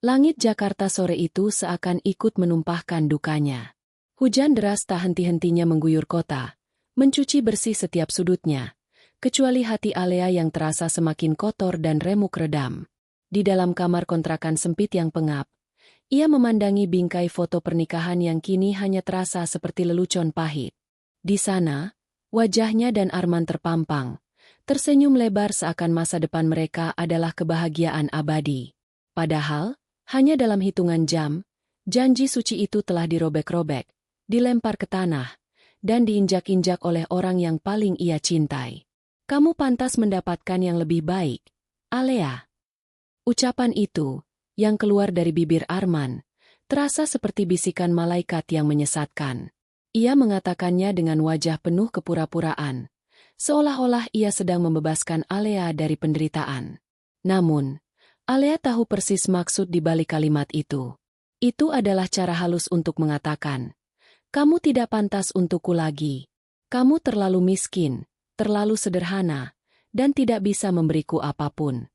Langit Jakarta sore itu seakan ikut menumpahkan dukanya. Hujan deras tak henti-hentinya mengguyur kota, mencuci bersih setiap sudutnya, kecuali hati Alea yang terasa semakin kotor dan remuk redam. Di dalam kamar kontrakan sempit yang pengap, ia memandangi bingkai foto pernikahan yang kini hanya terasa seperti lelucon pahit. Di sana, wajahnya dan Arman terpampang, tersenyum lebar seakan masa depan mereka adalah kebahagiaan abadi. Padahal, hanya dalam hitungan jam, janji suci itu telah dirobek-robek, dilempar ke tanah, dan diinjak-injak oleh orang yang paling ia cintai. Kamu pantas mendapatkan yang lebih baik, Alea. Ucapan itu, yang keluar dari bibir Arman, terasa seperti bisikan malaikat yang menyesatkan. Ia mengatakannya dengan wajah penuh kepura-puraan, seolah-olah ia sedang membebaskan Alea dari penderitaan. Namun, Alea tahu persis maksud di balik kalimat itu. Itu adalah cara halus untuk mengatakan, kamu tidak pantas untukku lagi. Kamu terlalu miskin, terlalu sederhana, dan tidak bisa memberiku apapun.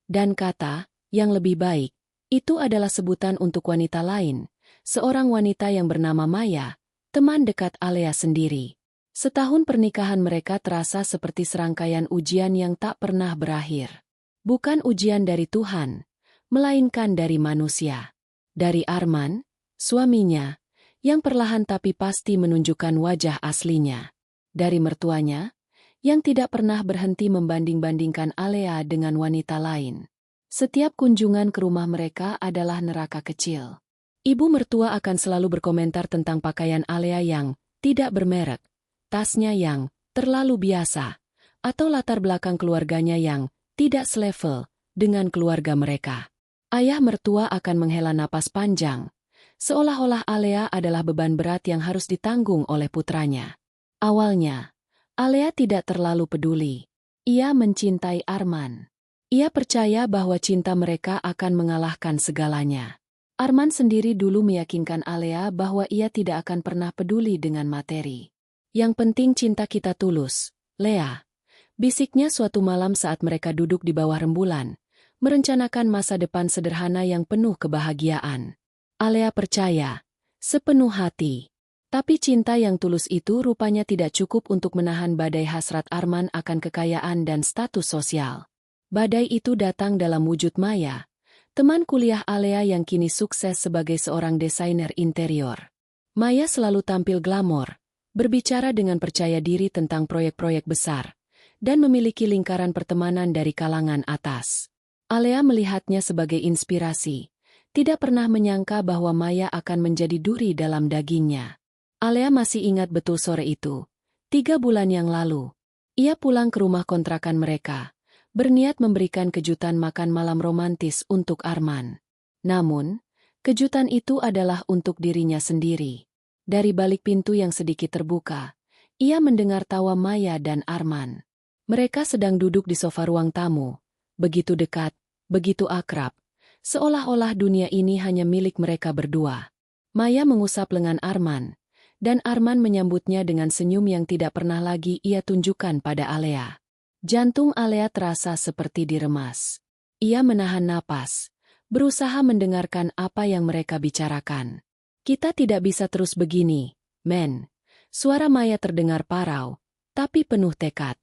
Dan kata, yang lebih baik, itu adalah sebutan untuk wanita lain, seorang wanita yang bernama Maya, teman dekat Alea sendiri. Setahun pernikahan mereka terasa seperti serangkaian ujian yang tak pernah berakhir. Bukan ujian dari Tuhan, melainkan dari manusia. Dari Arman, suaminya, yang perlahan tapi pasti menunjukkan wajah aslinya. Dari mertuanya, yang tidak pernah berhenti membanding-bandingkan Alea dengan wanita lain. Setiap kunjungan ke rumah mereka adalah neraka kecil. Ibu mertua akan selalu berkomentar tentang pakaian Alea yang tidak bermerek, tasnya yang terlalu biasa, atau latar belakang keluarganya yang tidak selevel dengan keluarga mereka. Ayah mertua akan menghela napas panjang, seolah-olah Alea adalah beban berat yang harus ditanggung oleh putranya. Awalnya, Alea tidak terlalu peduli. Ia mencintai Arman. Ia percaya bahwa cinta mereka akan mengalahkan segalanya. Arman sendiri dulu meyakinkan Alea bahwa ia tidak akan pernah peduli dengan materi. Yang penting cinta kita tulus, Lea. Bisiknya suatu malam saat mereka duduk di bawah rembulan, merencanakan masa depan sederhana yang penuh kebahagiaan. Alea percaya, sepenuh hati. Tapi cinta yang tulus itu rupanya tidak cukup untuk menahan badai hasrat Arman akan kekayaan dan status sosial. Badai itu datang dalam wujud Maya, teman kuliah Alea yang kini sukses sebagai seorang desainer interior. Maya selalu tampil glamor, berbicara dengan percaya diri tentang proyek-proyek besar, dan memiliki lingkaran pertemanan dari kalangan atas. Alea melihatnya sebagai inspirasi, tidak pernah menyangka bahwa Maya akan menjadi duri dalam dagingnya. Alea masih ingat betul sore itu, 3 bulan yang lalu. Ia pulang ke rumah kontrakan mereka, berniat memberikan kejutan makan malam romantis untuk Arman. Namun, kejutan itu adalah untuk dirinya sendiri. Dari balik pintu yang sedikit terbuka, ia mendengar tawa Maya dan Arman. Mereka sedang duduk di sofa ruang tamu, begitu dekat, begitu akrab, seolah-olah dunia ini hanya milik mereka berdua. Maya mengusap lengan Arman, dan Arman menyambutnya dengan senyum yang tidak pernah lagi ia tunjukkan pada Alea. Jantung Alea terasa seperti diremas. Ia menahan napas, berusaha mendengarkan apa yang mereka bicarakan. Kita tidak bisa terus begini, men. Suara Maya terdengar parau, tapi penuh tekad.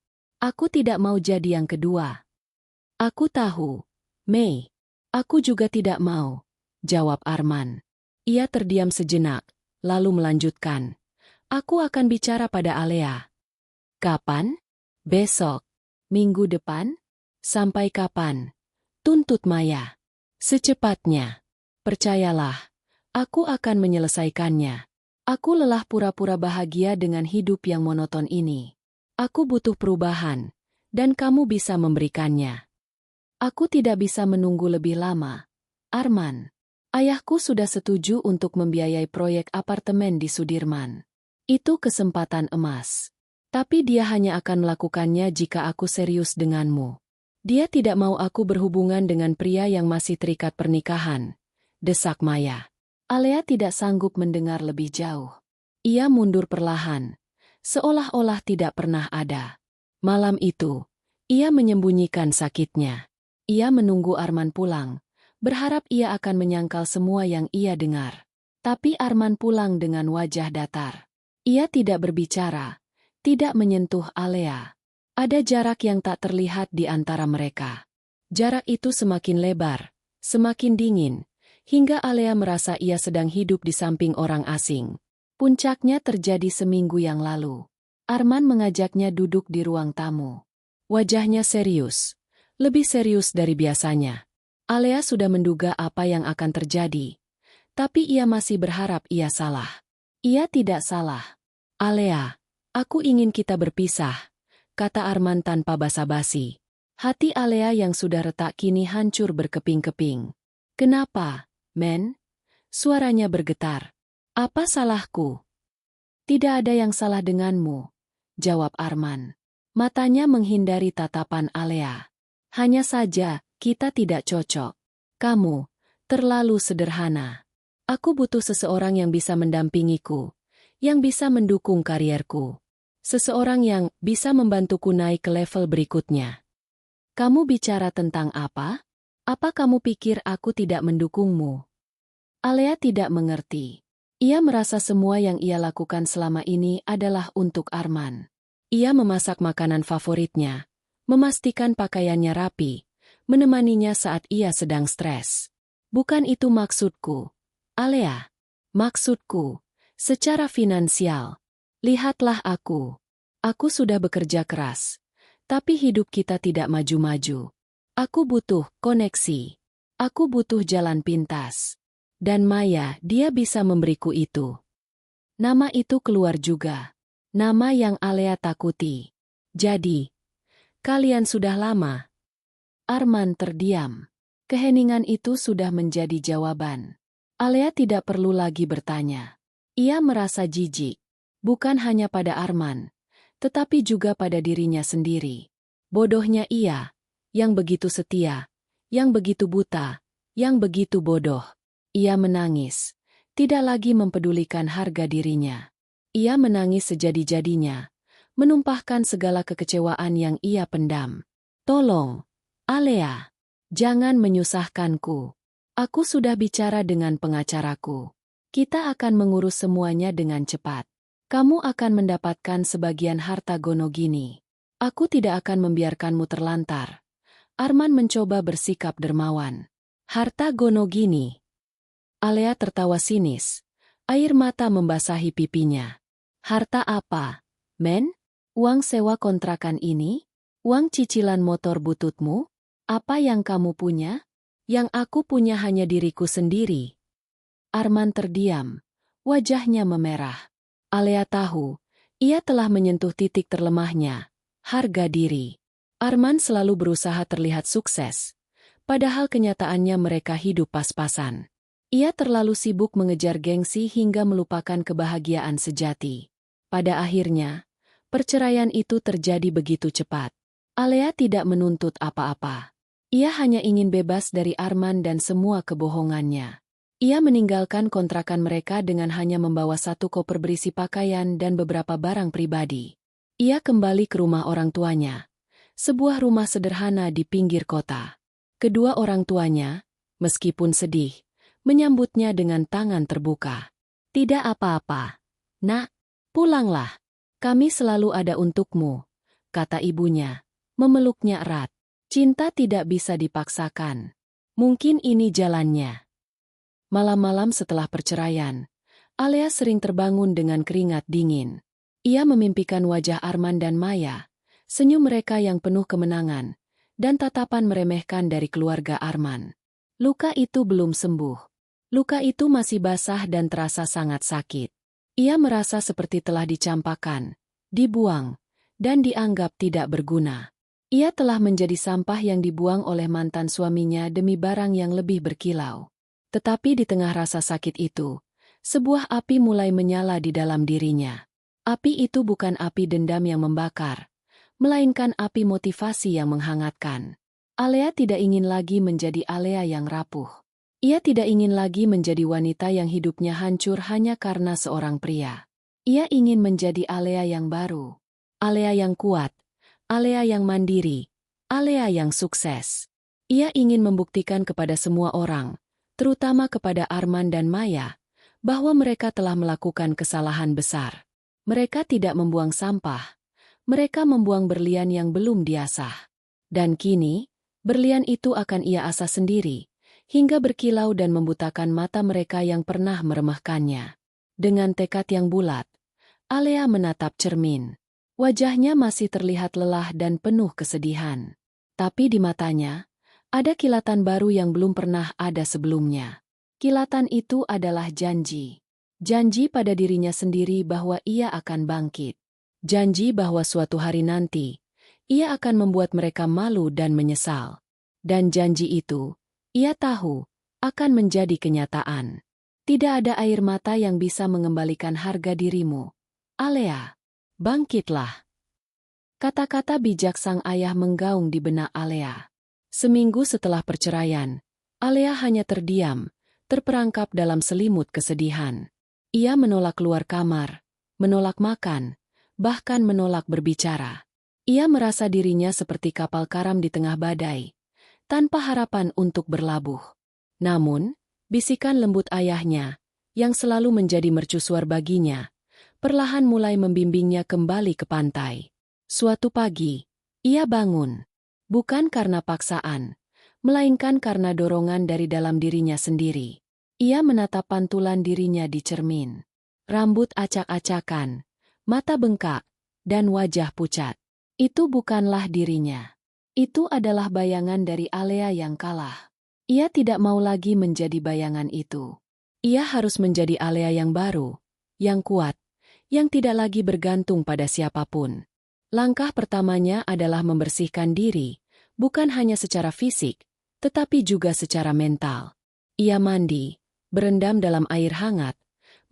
Aku tidak mau jadi yang kedua. Aku tahu, Mei. Aku juga tidak mau, jawab Arman. Ia terdiam sejenak, lalu melanjutkan. Aku akan bicara pada Alea. Kapan? Besok. Minggu depan? Sampai kapan? Tuntut Maya. Secepatnya. Percayalah, aku akan menyelesaikannya. Aku lelah pura-pura bahagia dengan hidup yang monoton ini. Aku butuh perubahan, dan kamu bisa memberikannya. Aku tidak bisa menunggu lebih lama. Arman, ayahku sudah setuju untuk membiayai proyek apartemen di Sudirman. Itu kesempatan emas. Tapi dia hanya akan melakukannya jika aku serius denganmu. Dia tidak mau aku berhubungan dengan pria yang masih terikat pernikahan, desak Maya. Alea tidak sanggup mendengar lebih jauh. Ia mundur perlahan, seolah-olah tidak pernah ada. Malam itu, ia menyembunyikan sakitnya. Ia menunggu Arman pulang, berharap ia akan menyangkal semua yang ia dengar. Tapi Arman pulang dengan wajah datar. Ia tidak berbicara, tidak menyentuh Alea. Ada jarak yang tak terlihat di antara mereka. Jarak itu semakin lebar, semakin dingin, hingga Alea merasa ia sedang hidup di samping orang asing. Puncaknya terjadi seminggu yang lalu. Arman mengajaknya duduk di ruang tamu. Wajahnya serius, lebih serius dari biasanya. Alea sudah menduga apa yang akan terjadi, tapi ia masih berharap ia salah. Ia tidak salah. Alea, aku ingin kita berpisah, kata Arman tanpa basa-basi. Hati Alea yang sudah retak kini hancur berkeping-keping. Kenapa, men? Suaranya bergetar. Apa salahku? Tidak ada yang salah denganmu, jawab Arman. Matanya menghindari tatapan Alea. Hanya saja, kita tidak cocok. Kamu terlalu sederhana. Aku butuh seseorang yang bisa mendampingiku, yang bisa mendukung karierku. Seseorang yang bisa membantuku naik ke level berikutnya. Kamu bicara tentang apa? Apa kamu pikir aku tidak mendukungmu? Alea tidak mengerti. Ia merasa semua yang ia lakukan selama ini adalah untuk Arman. Ia memasak makanan favoritnya, memastikan pakaiannya rapi, menemaninya saat ia sedang stres. Bukan itu maksudku, Alea. Maksudku, secara finansial. Lihatlah aku. Aku sudah bekerja keras. Tapi hidup kita tidak maju-maju. Aku butuh koneksi. Aku butuh jalan pintas. Dan Maya, dia bisa memberiku itu. Nama itu keluar juga. Nama yang Alea takuti. Jadi, kalian sudah lama? Arman terdiam. Keheningan itu sudah menjadi jawaban. Alea tidak perlu lagi bertanya. Ia merasa jijik. Bukan hanya pada Arman, tetapi juga pada dirinya sendiri. Bodohnya ia, yang begitu setia, yang begitu buta, yang begitu bodoh. Ia menangis, tidak lagi mempedulikan harga dirinya. Ia menangis sejadi-jadinya, menumpahkan segala kekecewaan yang ia pendam. Tolong, Alea, jangan menyusahkanku. Aku sudah bicara dengan pengacaraku. Kita akan mengurus semuanya dengan cepat. Kamu akan mendapatkan sebagian harta Gonogini. Aku tidak akan membiarkanmu terlantar. Arman mencoba bersikap dermawan. Harta Gonogini. Alea tertawa sinis. Air mata membasahi pipinya. Harta apa, men? Uang sewa kontrakan ini? Uang cicilan motor bututmu? Apa yang kamu punya? Yang aku punya hanya diriku sendiri. Arman terdiam. Wajahnya memerah. Alea tahu, ia telah menyentuh titik terlemahnya, harga diri. Arman selalu berusaha terlihat sukses, padahal kenyataannya mereka hidup pas-pasan. Ia terlalu sibuk mengejar gengsi hingga melupakan kebahagiaan sejati. Pada akhirnya, perceraian itu terjadi begitu cepat. Alea tidak menuntut apa-apa. Ia hanya ingin bebas dari Arman dan semua kebohongannya. Ia meninggalkan kontrakan mereka dengan hanya membawa satu koper berisi pakaian dan beberapa barang pribadi. Ia kembali ke rumah orang tuanya, sebuah rumah sederhana di pinggir kota. Kedua orang tuanya, meskipun sedih, menyambutnya dengan tangan terbuka. Tidak apa-apa, nak, pulanglah. Kami selalu ada untukmu, kata ibunya, memeluknya erat. Cinta tidak bisa dipaksakan. Mungkin ini jalannya. Malam-malam setelah perceraian, Alea sering terbangun dengan keringat dingin. Ia memimpikan wajah Arman dan Maya, senyum mereka yang penuh kemenangan, dan tatapan meremehkan dari keluarga Arman. Luka itu belum sembuh. Luka itu masih basah dan terasa sangat sakit. Ia merasa seperti telah dicampakkan, dibuang, dan dianggap tidak berguna. Ia telah menjadi sampah yang dibuang oleh mantan suaminya demi barang yang lebih berkilau. Tetapi di tengah rasa sakit itu, sebuah api mulai menyala di dalam dirinya. Api itu bukan api dendam yang membakar, melainkan api motivasi yang menghangatkan. Alea tidak ingin lagi menjadi Alea yang rapuh. Ia tidak ingin lagi menjadi wanita yang hidupnya hancur hanya karena seorang pria. Ia ingin menjadi Alea yang baru. Alea yang kuat, Alea yang mandiri, Alea yang sukses. Ia ingin membuktikan kepada semua orang, terutama kepada Arman dan Maya, bahwa mereka telah melakukan kesalahan besar. Mereka tidak membuang sampah, mereka membuang berlian yang belum diasah. Dan kini, berlian itu akan ia asah sendiri, hingga berkilau dan membutakan mata mereka yang pernah meremehkannya. Dengan tekad yang bulat, Alea menatap cermin. Wajahnya masih terlihat lelah dan penuh kesedihan. Tapi di matanya, ada kilatan baru yang belum pernah ada sebelumnya. Kilatan itu adalah janji. Janji pada dirinya sendiri bahwa ia akan bangkit. Janji bahwa suatu hari nanti, ia akan membuat mereka malu dan menyesal. Dan janji itu, ia tahu, akan menjadi kenyataan. Tidak ada air mata yang bisa mengembalikan harga dirimu. Alea, bangkitlah. Kata-kata bijak sang ayah menggaung di benak Alea. Seminggu setelah perceraian, Alea hanya terdiam, terperangkap dalam selimut kesedihan. Ia menolak keluar kamar, menolak makan, bahkan menolak berbicara. Ia merasa dirinya seperti kapal karam di tengah badai, tanpa harapan untuk berlabuh. Namun, bisikan lembut ayahnya, yang selalu menjadi mercusuar baginya, perlahan mulai membimbingnya kembali ke pantai. Suatu pagi, ia bangun. Bukan karena paksaan, melainkan karena dorongan dari dalam dirinya sendiri. Ia menatap pantulan dirinya di cermin. Rambut acak-acakan, mata bengkak, dan wajah pucat. Itu bukanlah dirinya. Itu adalah bayangan dari Alea yang kalah. Ia tidak mau lagi menjadi bayangan itu. Ia harus menjadi Alea yang baru, yang kuat, yang tidak lagi bergantung pada siapapun. Langkah pertamanya adalah membersihkan diri, bukan hanya secara fisik, tetapi juga secara mental. Ia mandi, berendam dalam air hangat,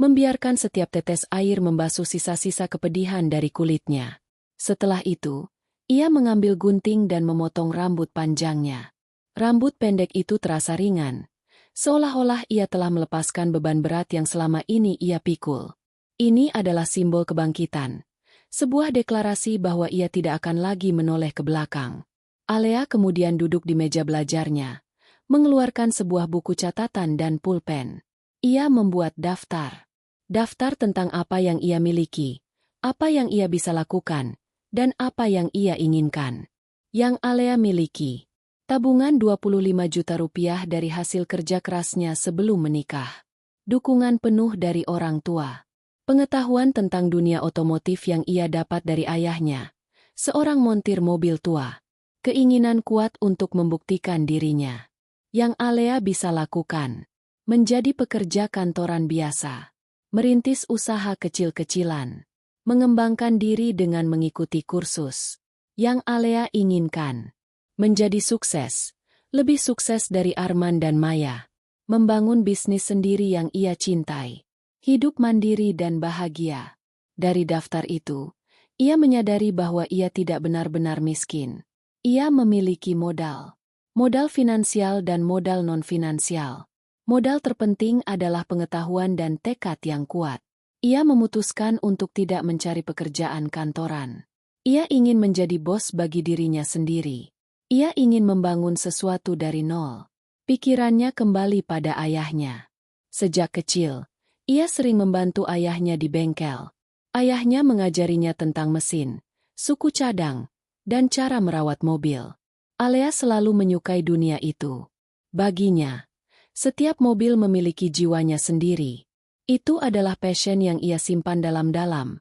membiarkan setiap tetes air membasuh sisa-sisa kepedihan dari kulitnya. Setelah itu, ia mengambil gunting dan memotong rambut panjangnya. Rambut pendek itu terasa ringan, seolah-olah ia telah melepaskan beban berat yang selama ini ia pikul. Ini adalah simbol kebangkitan, sebuah deklarasi bahwa ia tidak akan lagi menoleh ke belakang. Alea kemudian duduk di meja belajarnya, mengeluarkan sebuah buku catatan dan pulpen. Ia membuat daftar. Daftar tentang apa yang ia miliki, apa yang ia bisa lakukan, dan apa yang ia inginkan. Yang Alea miliki, tabungan 25 juta rupiah dari hasil kerja kerasnya sebelum menikah. Dukungan penuh dari orang tua. Pengetahuan tentang dunia otomotif yang ia dapat dari ayahnya, seorang montir mobil tua. Keinginan kuat untuk membuktikan dirinya. Yang Alea bisa lakukan, menjadi pekerja kantoran biasa, merintis usaha kecil-kecilan, mengembangkan diri dengan mengikuti kursus. Yang Alea inginkan, menjadi sukses, lebih sukses dari Arman dan Maya, membangun bisnis sendiri yang ia cintai, hidup mandiri dan bahagia. Dari daftar itu, ia menyadari bahwa ia tidak benar-benar miskin. Ia memiliki modal. Modal finansial dan modal non-finansial. Modal terpenting adalah pengetahuan dan tekad yang kuat. Ia memutuskan untuk tidak mencari pekerjaan kantoran. Ia ingin menjadi bos bagi dirinya sendiri. Ia ingin membangun sesuatu dari nol. Pikirannya kembali pada ayahnya. Sejak kecil, ia sering membantu ayahnya di bengkel. Ayahnya mengajarinya tentang mesin, suku cadang, dan cara merawat mobil. Alea selalu menyukai dunia itu. Baginya, setiap mobil memiliki jiwanya sendiri. Itu adalah passion yang ia simpan dalam-dalam,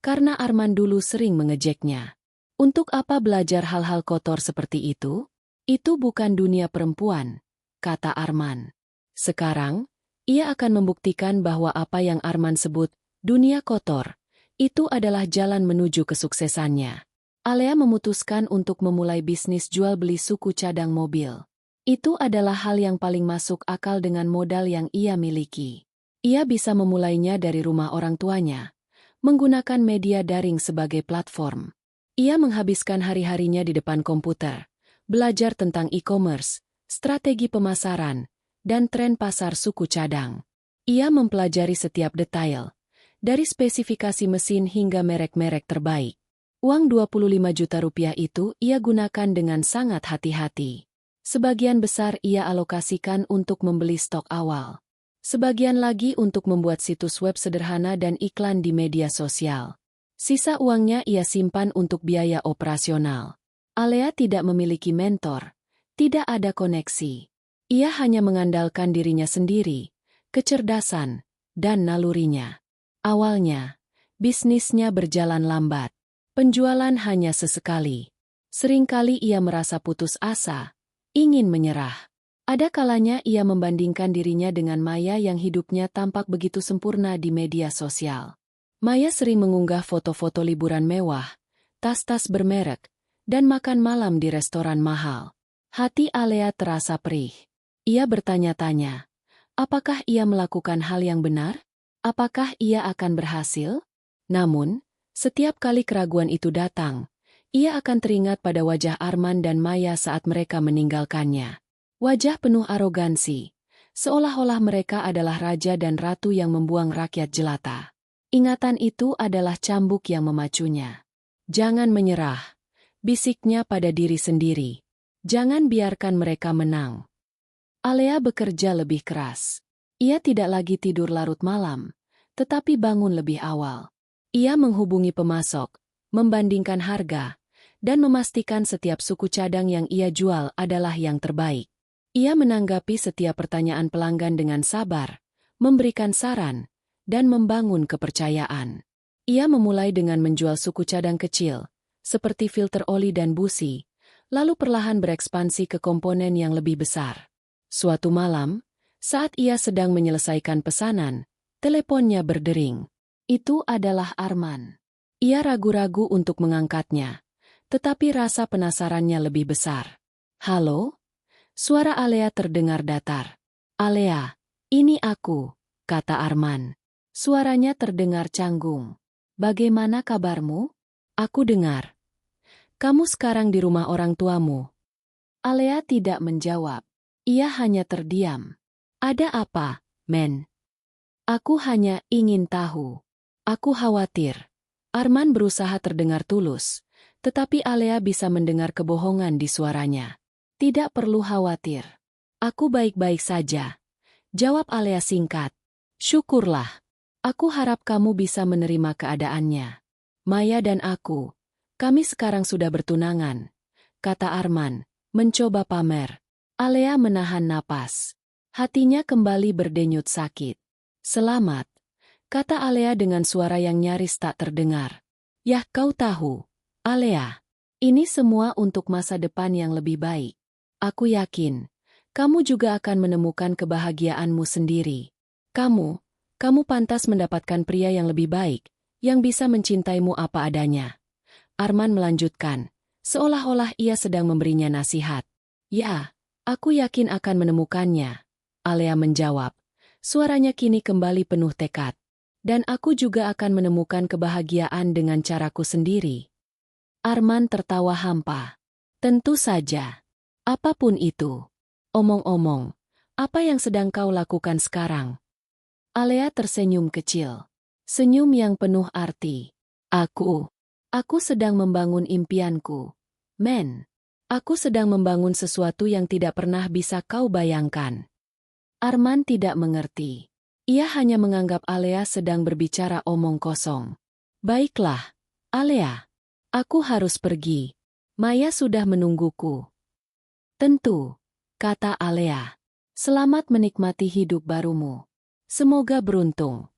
karena Arman dulu sering mengejeknya. Untuk apa belajar hal-hal kotor seperti itu? Itu bukan dunia perempuan, kata Arman. Sekarang, ia akan membuktikan bahwa apa yang Arman sebut dunia kotor, itu adalah jalan menuju kesuksesannya. Alea memutuskan untuk memulai bisnis jual beli suku cadang mobil. Itu adalah hal yang paling masuk akal dengan modal yang ia miliki. Ia bisa memulainya dari rumah orang tuanya, menggunakan media daring sebagai platform. Ia menghabiskan hari-harinya di depan komputer, belajar tentang e-commerce, strategi pemasaran, dan tren pasar suku cadang. Ia mempelajari setiap detail, dari spesifikasi mesin hingga merek-merek terbaik. Uang 25 juta rupiah itu ia gunakan dengan sangat hati-hati. Sebagian besar ia alokasikan untuk membeli stok awal. Sebagian lagi untuk membuat situs web sederhana dan iklan di media sosial. Sisa uangnya ia simpan untuk biaya operasional. Alea tidak memiliki mentor, tidak ada koneksi. Ia hanya mengandalkan dirinya sendiri, kecerdasan, dan nalurinya. Awalnya, bisnisnya berjalan lambat. Penjualan hanya sesekali. Seringkali ia merasa putus asa, ingin menyerah. Ada kalanya ia membandingkan dirinya dengan Maya yang hidupnya tampak begitu sempurna di media sosial. Maya sering mengunggah foto-foto liburan mewah, tas-tas bermerek, dan makan malam di restoran mahal. Hati Alea terasa perih. Ia bertanya-tanya, apakah ia melakukan hal yang benar? Apakah ia akan berhasil? Namun, setiap kali keraguan itu datang, ia akan teringat pada wajah Arman dan Maya saat mereka meninggalkannya. Wajah penuh arogansi, seolah-olah mereka adalah raja dan ratu yang membuang rakyat jelata. Ingatan itu adalah cambuk yang memacunya. Jangan menyerah, bisiknya pada diri sendiri. Jangan biarkan mereka menang. Alea bekerja lebih keras. Ia tidak lagi tidur larut malam, tetapi bangun lebih awal. Ia menghubungi pemasok, membandingkan harga, dan memastikan setiap suku cadang yang ia jual adalah yang terbaik. Ia menanggapi setiap pertanyaan pelanggan dengan sabar, memberikan saran, dan membangun kepercayaan. Ia memulai dengan menjual suku cadang kecil, seperti filter oli dan busi, lalu perlahan berekspansi ke komponen yang lebih besar. Suatu malam, saat ia sedang menyelesaikan pesanan, teleponnya berdering. Itu adalah Arman. Ia ragu-ragu untuk mengangkatnya, tetapi rasa penasarannya lebih besar. "Halo?" Suara Alea terdengar datar. "Alea, ini aku," kata Arman. Suaranya terdengar canggung. "Bagaimana kabarmu?" "Aku dengar. Kamu sekarang di rumah orang tuamu." Alea tidak menjawab. Ia hanya terdiam. "Ada apa, Men?" "Aku hanya ingin tahu. Aku khawatir." Arman berusaha terdengar tulus, tetapi Alea bisa mendengar kebohongan di suaranya. "Tidak perlu khawatir. Aku baik-baik saja," jawab Alea singkat. "Syukurlah. Aku harap kamu bisa menerima keadaannya. Maya dan aku, kami sekarang sudah bertunangan," kata Arman, mencoba pamer. Alea menahan napas. Hatinya kembali berdenyut sakit. "Selamat," kata Alea dengan suara yang nyaris tak terdengar. "Yah, kau tahu, Alea, ini semua untuk masa depan yang lebih baik. Aku yakin, kamu juga akan menemukan kebahagiaanmu sendiri. Kamu pantas mendapatkan pria yang lebih baik, yang bisa mencintaimu apa adanya." Arman melanjutkan, seolah-olah ia sedang memberinya nasihat. "Ya, aku yakin akan menemukannya," Alea menjawab. Suaranya kini kembali penuh tekad. "Dan aku juga akan menemukan kebahagiaan dengan caraku sendiri." Arman tertawa hampa. "Tentu saja. Apapun itu. Omong-omong, apa yang sedang kau lakukan sekarang?" Alea tersenyum kecil. Senyum yang penuh arti. Aku sedang membangun impianku. Men, aku sedang membangun sesuatu yang tidak pernah bisa kau bayangkan." Arman tidak mengerti. Ia hanya menganggap Alea sedang berbicara omong kosong. "Baiklah, Alea. Aku harus pergi. Maya sudah menungguku." "Tentu," kata Alea. "Selamat menikmati hidup barumu. Semoga beruntung."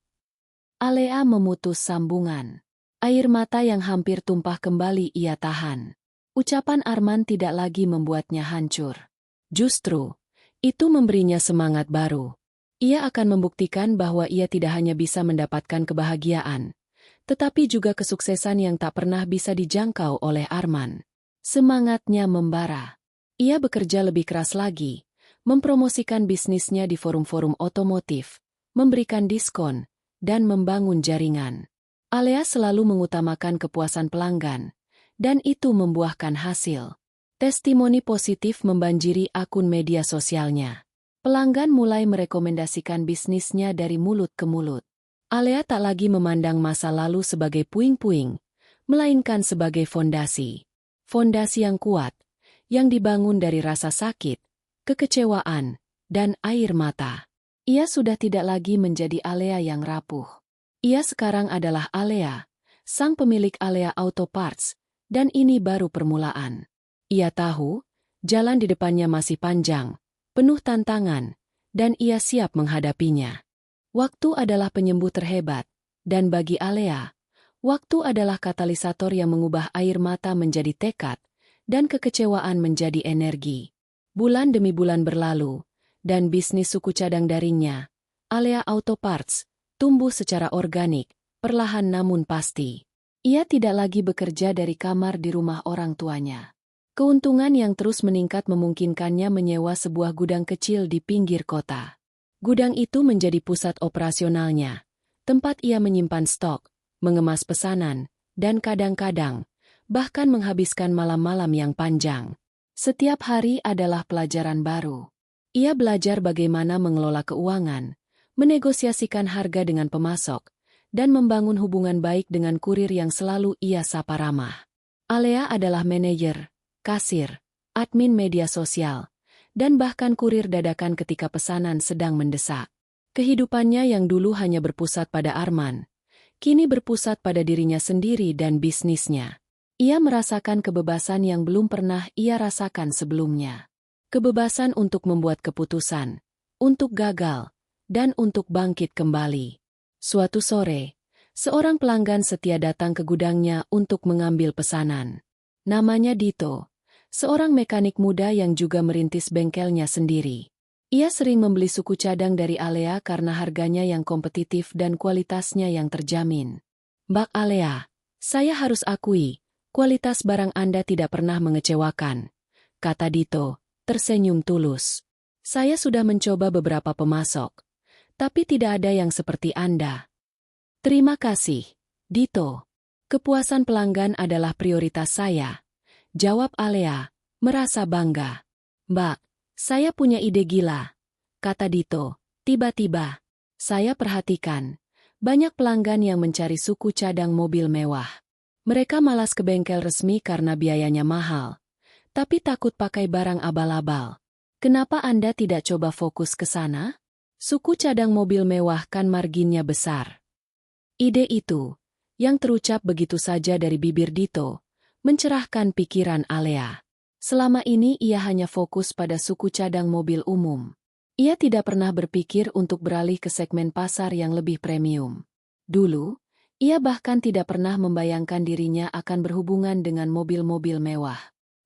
Alea memutus sambungan. Air mata yang hampir tumpah kembali ia tahan. Ucapan Arman tidak lagi membuatnya hancur. Justru, itu memberinya semangat baru. Ia akan membuktikan bahwa ia tidak hanya bisa mendapatkan kebahagiaan, tetapi juga kesuksesan yang tak pernah bisa dijangkau oleh Arman. Semangatnya membara. Ia bekerja lebih keras lagi, mempromosikan bisnisnya di forum-forum otomotif, memberikan diskon, dan membangun jaringan. Alea selalu mengutamakan kepuasan pelanggan, dan itu membuahkan hasil. Testimoni positif membanjiri akun media sosialnya. Pelanggan mulai merekomendasikan bisnisnya dari mulut ke mulut. Alea tak lagi memandang masa lalu sebagai puing-puing, melainkan sebagai fondasi. Fondasi yang kuat, yang dibangun dari rasa sakit, kekecewaan, dan air mata. Ia sudah tidak lagi menjadi Alea yang rapuh. Ia sekarang adalah Alea, sang pemilik Alea Auto Parts, dan ini baru permulaan. Ia tahu, jalan di depannya masih panjang, penuh tantangan, dan ia siap menghadapinya. Waktu adalah penyembuh terhebat, dan bagi Alea, waktu adalah katalisator yang mengubah air mata menjadi tekad, dan kekecewaan menjadi energi. Bulan demi bulan berlalu, dan bisnis suku cadang daringnya, Alea Auto Parts, tumbuh secara organik, perlahan namun pasti. Ia tidak lagi bekerja dari kamar di rumah orang tuanya. Keuntungan yang terus meningkat memungkinkannya menyewa sebuah gudang kecil di pinggir kota. Gudang itu menjadi pusat operasionalnya, tempat ia menyimpan stok, mengemas pesanan, dan kadang-kadang, bahkan menghabiskan malam-malam yang panjang. Setiap hari adalah pelajaran baru. Ia belajar bagaimana mengelola keuangan, menegosiasikan harga dengan pemasok, dan membangun hubungan baik dengan kurir yang selalu ia sapa ramah. Alea adalah manajer, kasir, admin media sosial, dan bahkan kurir dadakan ketika pesanan sedang mendesak. Kehidupannya yang dulu hanya berpusat pada Arman, kini berpusat pada dirinya sendiri dan bisnisnya. Ia merasakan kebebasan yang belum pernah ia rasakan sebelumnya. Kebebasan untuk membuat keputusan, untuk gagal, dan untuk bangkit kembali. Suatu sore, seorang pelanggan setia datang ke gudangnya untuk mengambil pesanan. Namanya Dito, seorang mekanik muda yang juga merintis bengkelnya sendiri. Ia sering membeli suku cadang dari Alea karena harganya yang kompetitif dan kualitasnya yang terjamin. "Mbak Alea, saya harus akui, kualitas barang Anda tidak pernah mengecewakan," kata Dito, tersenyum tulus. "Saya sudah mencoba beberapa pemasok, tapi tidak ada yang seperti Anda." "Terima kasih, Dito. Kepuasan pelanggan adalah prioritas saya," jawab Alea, merasa bangga. "Mbak, saya punya ide gila," kata Dito. "Tiba-tiba, saya perhatikan, banyak pelanggan yang mencari suku cadang mobil mewah. Mereka malas ke bengkel resmi karena biayanya mahal, tapi takut pakai barang abal-abal. Kenapa Anda tidak coba fokus ke sana? Suku cadang mobil mewah kan marginnya besar." Ide itu, yang terucap begitu saja dari bibir Dito, mencerahkan pikiran Alea. Selama ini ia hanya fokus pada suku cadang mobil umum. Ia tidak pernah berpikir untuk beralih ke segmen pasar yang lebih premium. Dulu, ia bahkan tidak pernah membayangkan dirinya akan berhubungan dengan mobil-mobil mewah.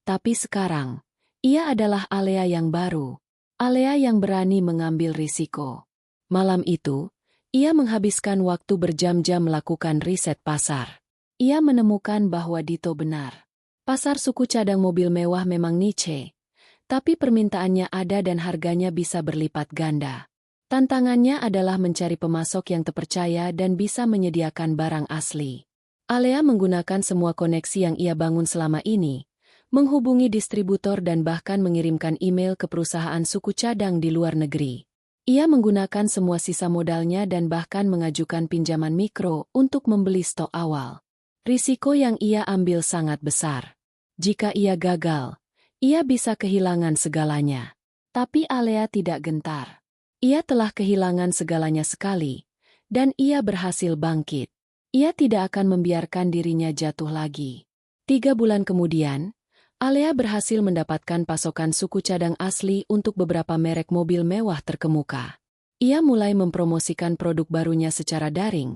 Tapi sekarang, ia adalah Alea yang baru. Alea yang berani mengambil risiko. Malam itu, ia menghabiskan waktu berjam-jam melakukan riset pasar. Ia menemukan bahwa Dito benar. Pasar suku cadang mobil mewah memang niche, tapi permintaannya ada dan harganya bisa berlipat ganda. Tantangannya adalah mencari pemasok yang terpercaya dan bisa menyediakan barang asli. Alea menggunakan semua koneksi yang ia bangun selama ini, menghubungi distributor dan bahkan mengirimkan email ke perusahaan suku cadang di luar negeri. Ia menggunakan semua sisa modalnya dan bahkan mengajukan pinjaman mikro untuk membeli stok awal. Risiko yang ia ambil sangat besar. Jika ia gagal, ia bisa kehilangan segalanya. Tapi Alea tidak gentar. Ia telah kehilangan segalanya sekali, dan ia berhasil bangkit. Ia tidak akan membiarkan dirinya jatuh lagi. 3 bulan kemudian, Alea berhasil mendapatkan pasokan suku cadang asli untuk beberapa merek mobil mewah terkemuka. Ia mulai mempromosikan produk barunya secara daring,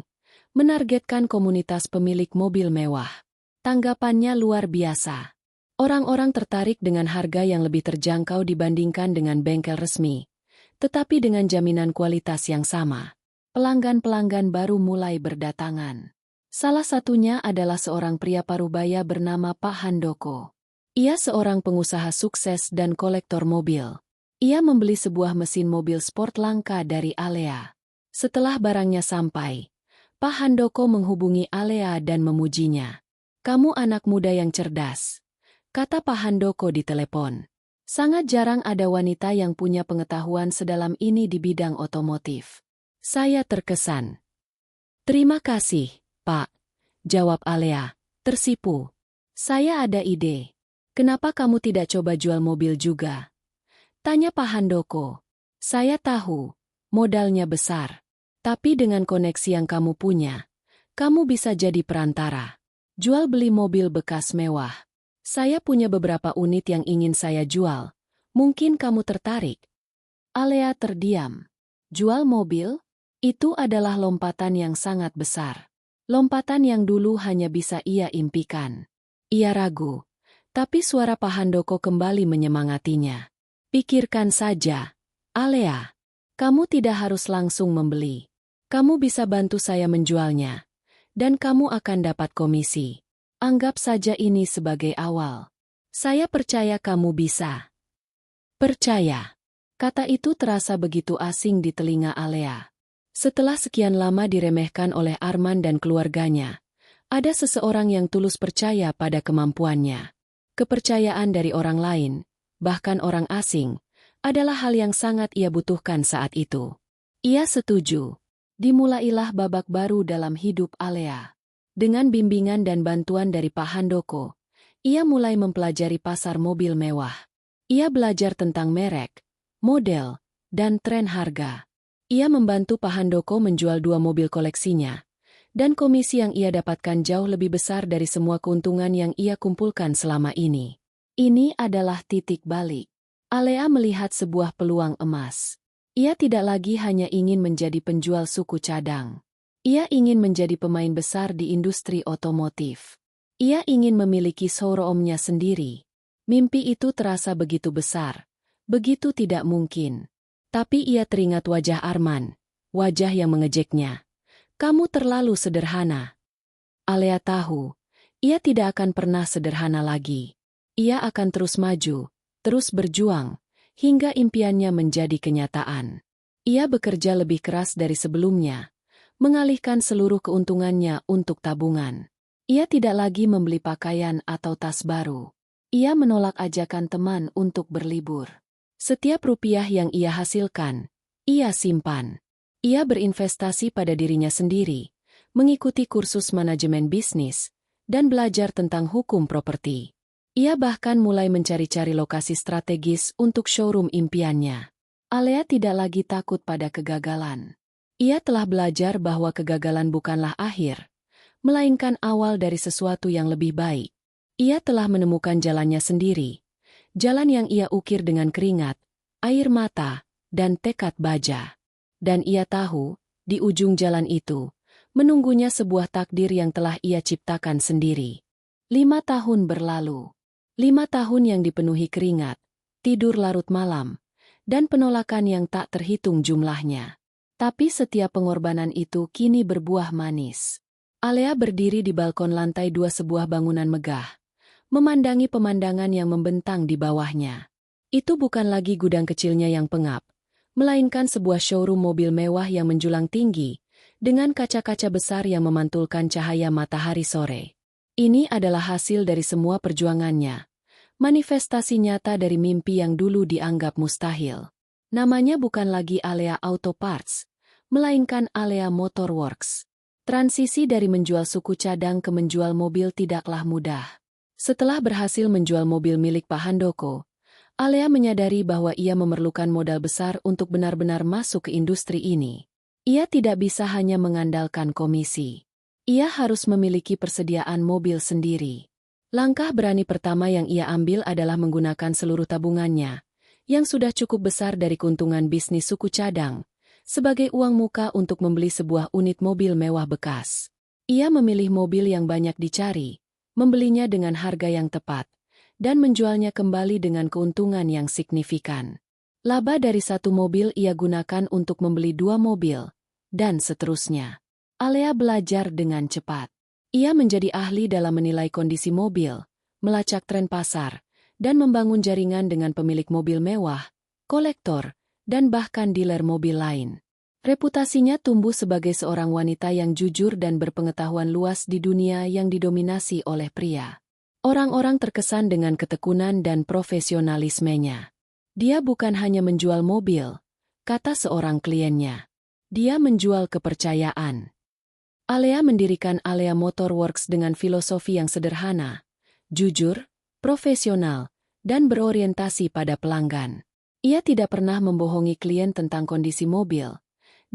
menargetkan komunitas pemilik mobil mewah. Tanggapannya luar biasa. Orang-orang tertarik dengan harga yang lebih terjangkau dibandingkan dengan bengkel resmi, tetapi dengan jaminan kualitas yang sama. Pelanggan-pelanggan baru mulai berdatangan. Salah satunya adalah seorang pria parubaya bernama Pak Handoko. Ia seorang pengusaha sukses dan kolektor mobil. Ia membeli sebuah mesin mobil sport langka dari Alea. Setelah barangnya sampai, Pak Handoko menghubungi Alea dan memujinya. "Kamu anak muda yang cerdas," kata Pak Handoko di telepon. "Sangat jarang ada wanita yang punya pengetahuan sedalam ini di bidang otomotif." "Saya terkesan." "Terima kasih, Pak," jawab Alea, tersipu. "Saya ada ide. Kenapa kamu tidak coba jual mobil juga? Tanya Pak Handoko. Saya tahu, modalnya besar. Tapi dengan koneksi yang kamu punya, kamu bisa jadi perantara. Jual beli mobil bekas mewah. Saya punya beberapa unit yang ingin saya jual. Mungkin kamu tertarik. Alea terdiam. Jual mobil? Itu adalah lompatan yang sangat besar. Lompatan yang dulu hanya bisa ia impikan. Ia ragu. Tapi suara Pak Handoko kembali menyemangatinya. Pikirkan saja, Alea. Kamu tidak harus langsung membeli. Kamu bisa bantu saya menjualnya. Dan kamu akan dapat komisi. Anggap saja ini sebagai awal. Saya percaya kamu bisa. Percaya. Kata itu terasa begitu asing di telinga Alea. Setelah sekian lama diremehkan oleh Arman dan keluarganya, ada seseorang yang tulus percaya pada kemampuannya. Kepercayaan dari orang lain, bahkan orang asing, adalah hal yang sangat ia butuhkan saat itu. Ia setuju. Dimulailah babak baru dalam hidup Alea. Dengan bimbingan dan bantuan dari Pak Handoko, ia mulai mempelajari pasar mobil mewah. Ia belajar tentang merek, model, dan tren harga. Ia membantu Pak Handoko menjual 2 mobil koleksinya, dan komisi yang ia dapatkan jauh lebih besar dari semua keuntungan yang ia kumpulkan selama ini. Ini adalah titik balik. Alea melihat sebuah peluang emas. Ia tidak lagi hanya ingin menjadi penjual suku cadang. Ia ingin menjadi pemain besar di industri otomotif. Ia ingin memiliki showroom-nya sendiri. Mimpi itu terasa begitu besar, begitu tidak mungkin. Tapi ia teringat wajah Arman, wajah yang mengejeknya. Kamu terlalu sederhana. Alea tahu, ia tidak akan pernah sederhana lagi. Ia akan terus maju, terus berjuang, hingga impiannya menjadi kenyataan. Ia bekerja lebih keras dari sebelumnya, mengalihkan seluruh keuntungannya untuk tabungan. Ia tidak lagi membeli pakaian atau tas baru. Ia menolak ajakan teman untuk berlibur. Setiap rupiah yang ia hasilkan, ia simpan. Ia berinvestasi pada dirinya sendiri, mengikuti kursus manajemen bisnis, dan belajar tentang hukum properti. Ia bahkan mulai mencari-cari lokasi strategis untuk showroom impiannya. Alea tidak lagi takut pada kegagalan. Ia telah belajar bahwa kegagalan bukanlah akhir, melainkan awal dari sesuatu yang lebih baik. Ia telah menemukan jalannya sendiri, jalan yang ia ukir dengan keringat, air mata, dan tekad baja. Dan ia tahu, di ujung jalan itu, menunggunya sebuah takdir yang telah ia ciptakan sendiri. 5 tahun berlalu. 5 tahun yang dipenuhi keringat, tidur larut malam, dan penolakan yang tak terhitung jumlahnya. Tapi setiap pengorbanan itu kini berbuah manis. Alea berdiri di balkon lantai 2 sebuah bangunan megah, memandangi pemandangan yang membentang di bawahnya. Itu bukan lagi gudang kecilnya yang pengap, melainkan sebuah showroom mobil mewah yang menjulang tinggi, dengan kaca-kaca besar yang memantulkan cahaya matahari sore. Ini adalah hasil dari semua perjuangannya. Manifestasi nyata dari mimpi yang dulu dianggap mustahil. Namanya bukan lagi Alea Auto Parts, melainkan Alea Motor Works. Transisi dari menjual suku cadang ke menjual mobil tidaklah mudah. Setelah berhasil menjual mobil milik Pak Handoko, Alea menyadari bahwa ia memerlukan modal besar untuk benar-benar masuk ke industri ini. Ia tidak bisa hanya mengandalkan komisi. Ia harus memiliki persediaan mobil sendiri. Langkah berani pertama yang ia ambil adalah menggunakan seluruh tabungannya, yang sudah cukup besar dari keuntungan bisnis suku cadang, sebagai uang muka untuk membeli sebuah unit mobil mewah bekas. Ia memilih mobil yang banyak dicari, membelinya dengan harga yang tepat, dan menjualnya kembali dengan keuntungan yang signifikan. Laba dari 1 mobil ia gunakan untuk membeli 2 mobil, dan seterusnya. Alea belajar dengan cepat. Ia menjadi ahli dalam menilai kondisi mobil, melacak tren pasar, dan membangun jaringan dengan pemilik mobil mewah, kolektor, dan bahkan dealer mobil lain. Reputasinya tumbuh sebagai seorang wanita yang jujur dan berpengetahuan luas di dunia yang didominasi oleh pria. Orang-orang terkesan dengan ketekunan dan profesionalismenya. Dia bukan hanya menjual mobil, kata seorang kliennya. Dia menjual kepercayaan. Alea mendirikan Alea Motor Works dengan filosofi yang sederhana, jujur, profesional, dan berorientasi pada pelanggan. Ia tidak pernah membohongi klien tentang kondisi mobil,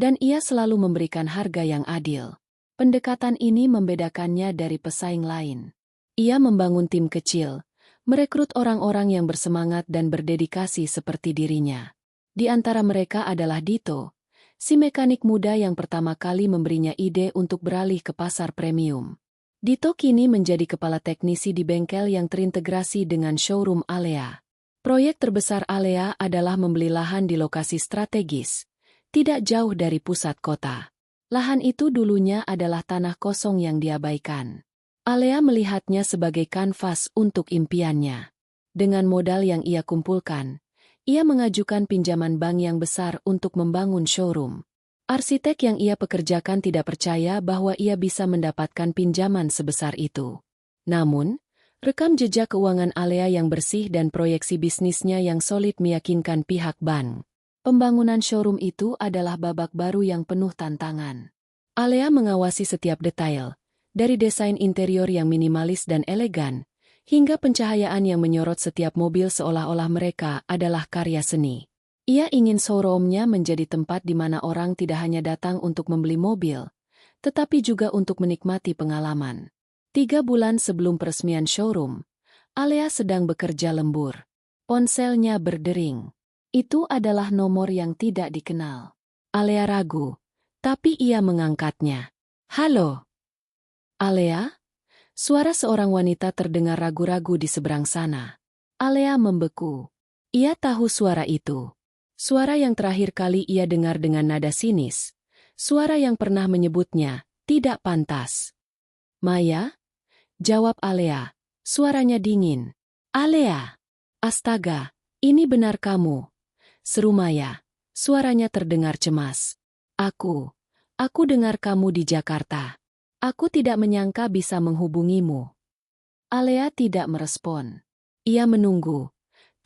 dan ia selalu memberikan harga yang adil. Pendekatan ini membedakannya dari pesaing lain. Ia membangun tim kecil, merekrut orang-orang yang bersemangat dan berdedikasi seperti dirinya. Di antara mereka adalah Dito, si mekanik muda yang pertama kali memberinya ide untuk beralih ke pasar premium. Dito kini menjadi kepala teknisi di bengkel yang terintegrasi dengan showroom Alea. Proyek terbesar Alea adalah membeli lahan di lokasi strategis, tidak jauh dari pusat kota. Lahan itu dulunya adalah tanah kosong yang diabaikan. Alea melihatnya sebagai kanvas untuk impiannya. Dengan modal yang ia kumpulkan, ia mengajukan pinjaman bank yang besar untuk membangun showroom. Arsitek yang ia pekerjakan tidak percaya bahwa ia bisa mendapatkan pinjaman sebesar itu. Namun, rekam jejak keuangan Alea yang bersih dan proyeksi bisnisnya yang solid meyakinkan pihak bank. Pembangunan showroom itu adalah babak baru yang penuh tantangan. Alea mengawasi setiap detail, dari desain interior yang minimalis dan elegan, hingga pencahayaan yang menyorot setiap mobil seolah-olah mereka adalah karya seni. Ia ingin showroom-nya menjadi tempat di mana orang tidak hanya datang untuk membeli mobil, tetapi juga untuk menikmati pengalaman. 3 bulan sebelum peresmian showroom, Alea sedang bekerja lembur. Ponselnya berdering. Itu adalah nomor yang tidak dikenal. Alea ragu, tapi ia mengangkatnya. "Halo? Alea?" Suara seorang wanita terdengar ragu-ragu di seberang sana. Alea membeku. Ia tahu suara itu. Suara yang terakhir kali ia dengar dengan nada sinis. Suara yang pernah menyebutnya, tidak pantas. "Maya?" jawab Alea. Suaranya dingin. "Alea! Astaga, ini benar kamu," seru Maya. Suaranya terdengar cemas. Aku dengar kamu di Jakarta. Aku tidak menyangka bisa menghubungimu." Alea tidak merespon. Ia menunggu.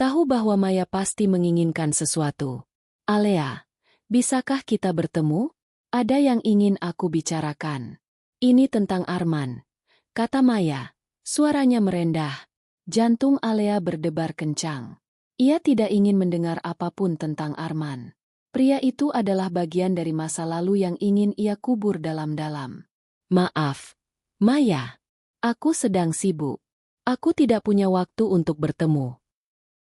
Tahu bahwa Maya pasti menginginkan sesuatu. "Alea, bisakah kita bertemu? Ada yang ingin aku bicarakan." "Ini tentang Arman," kata Maya. Suaranya merendah. Jantung Alea berdebar kencang. Ia tidak ingin mendengar apapun tentang Arman. Pria itu adalah bagian dari masa lalu yang ingin ia kubur dalam-dalam. "Maaf, Maya. Aku sedang sibuk. Aku tidak punya waktu untuk bertemu."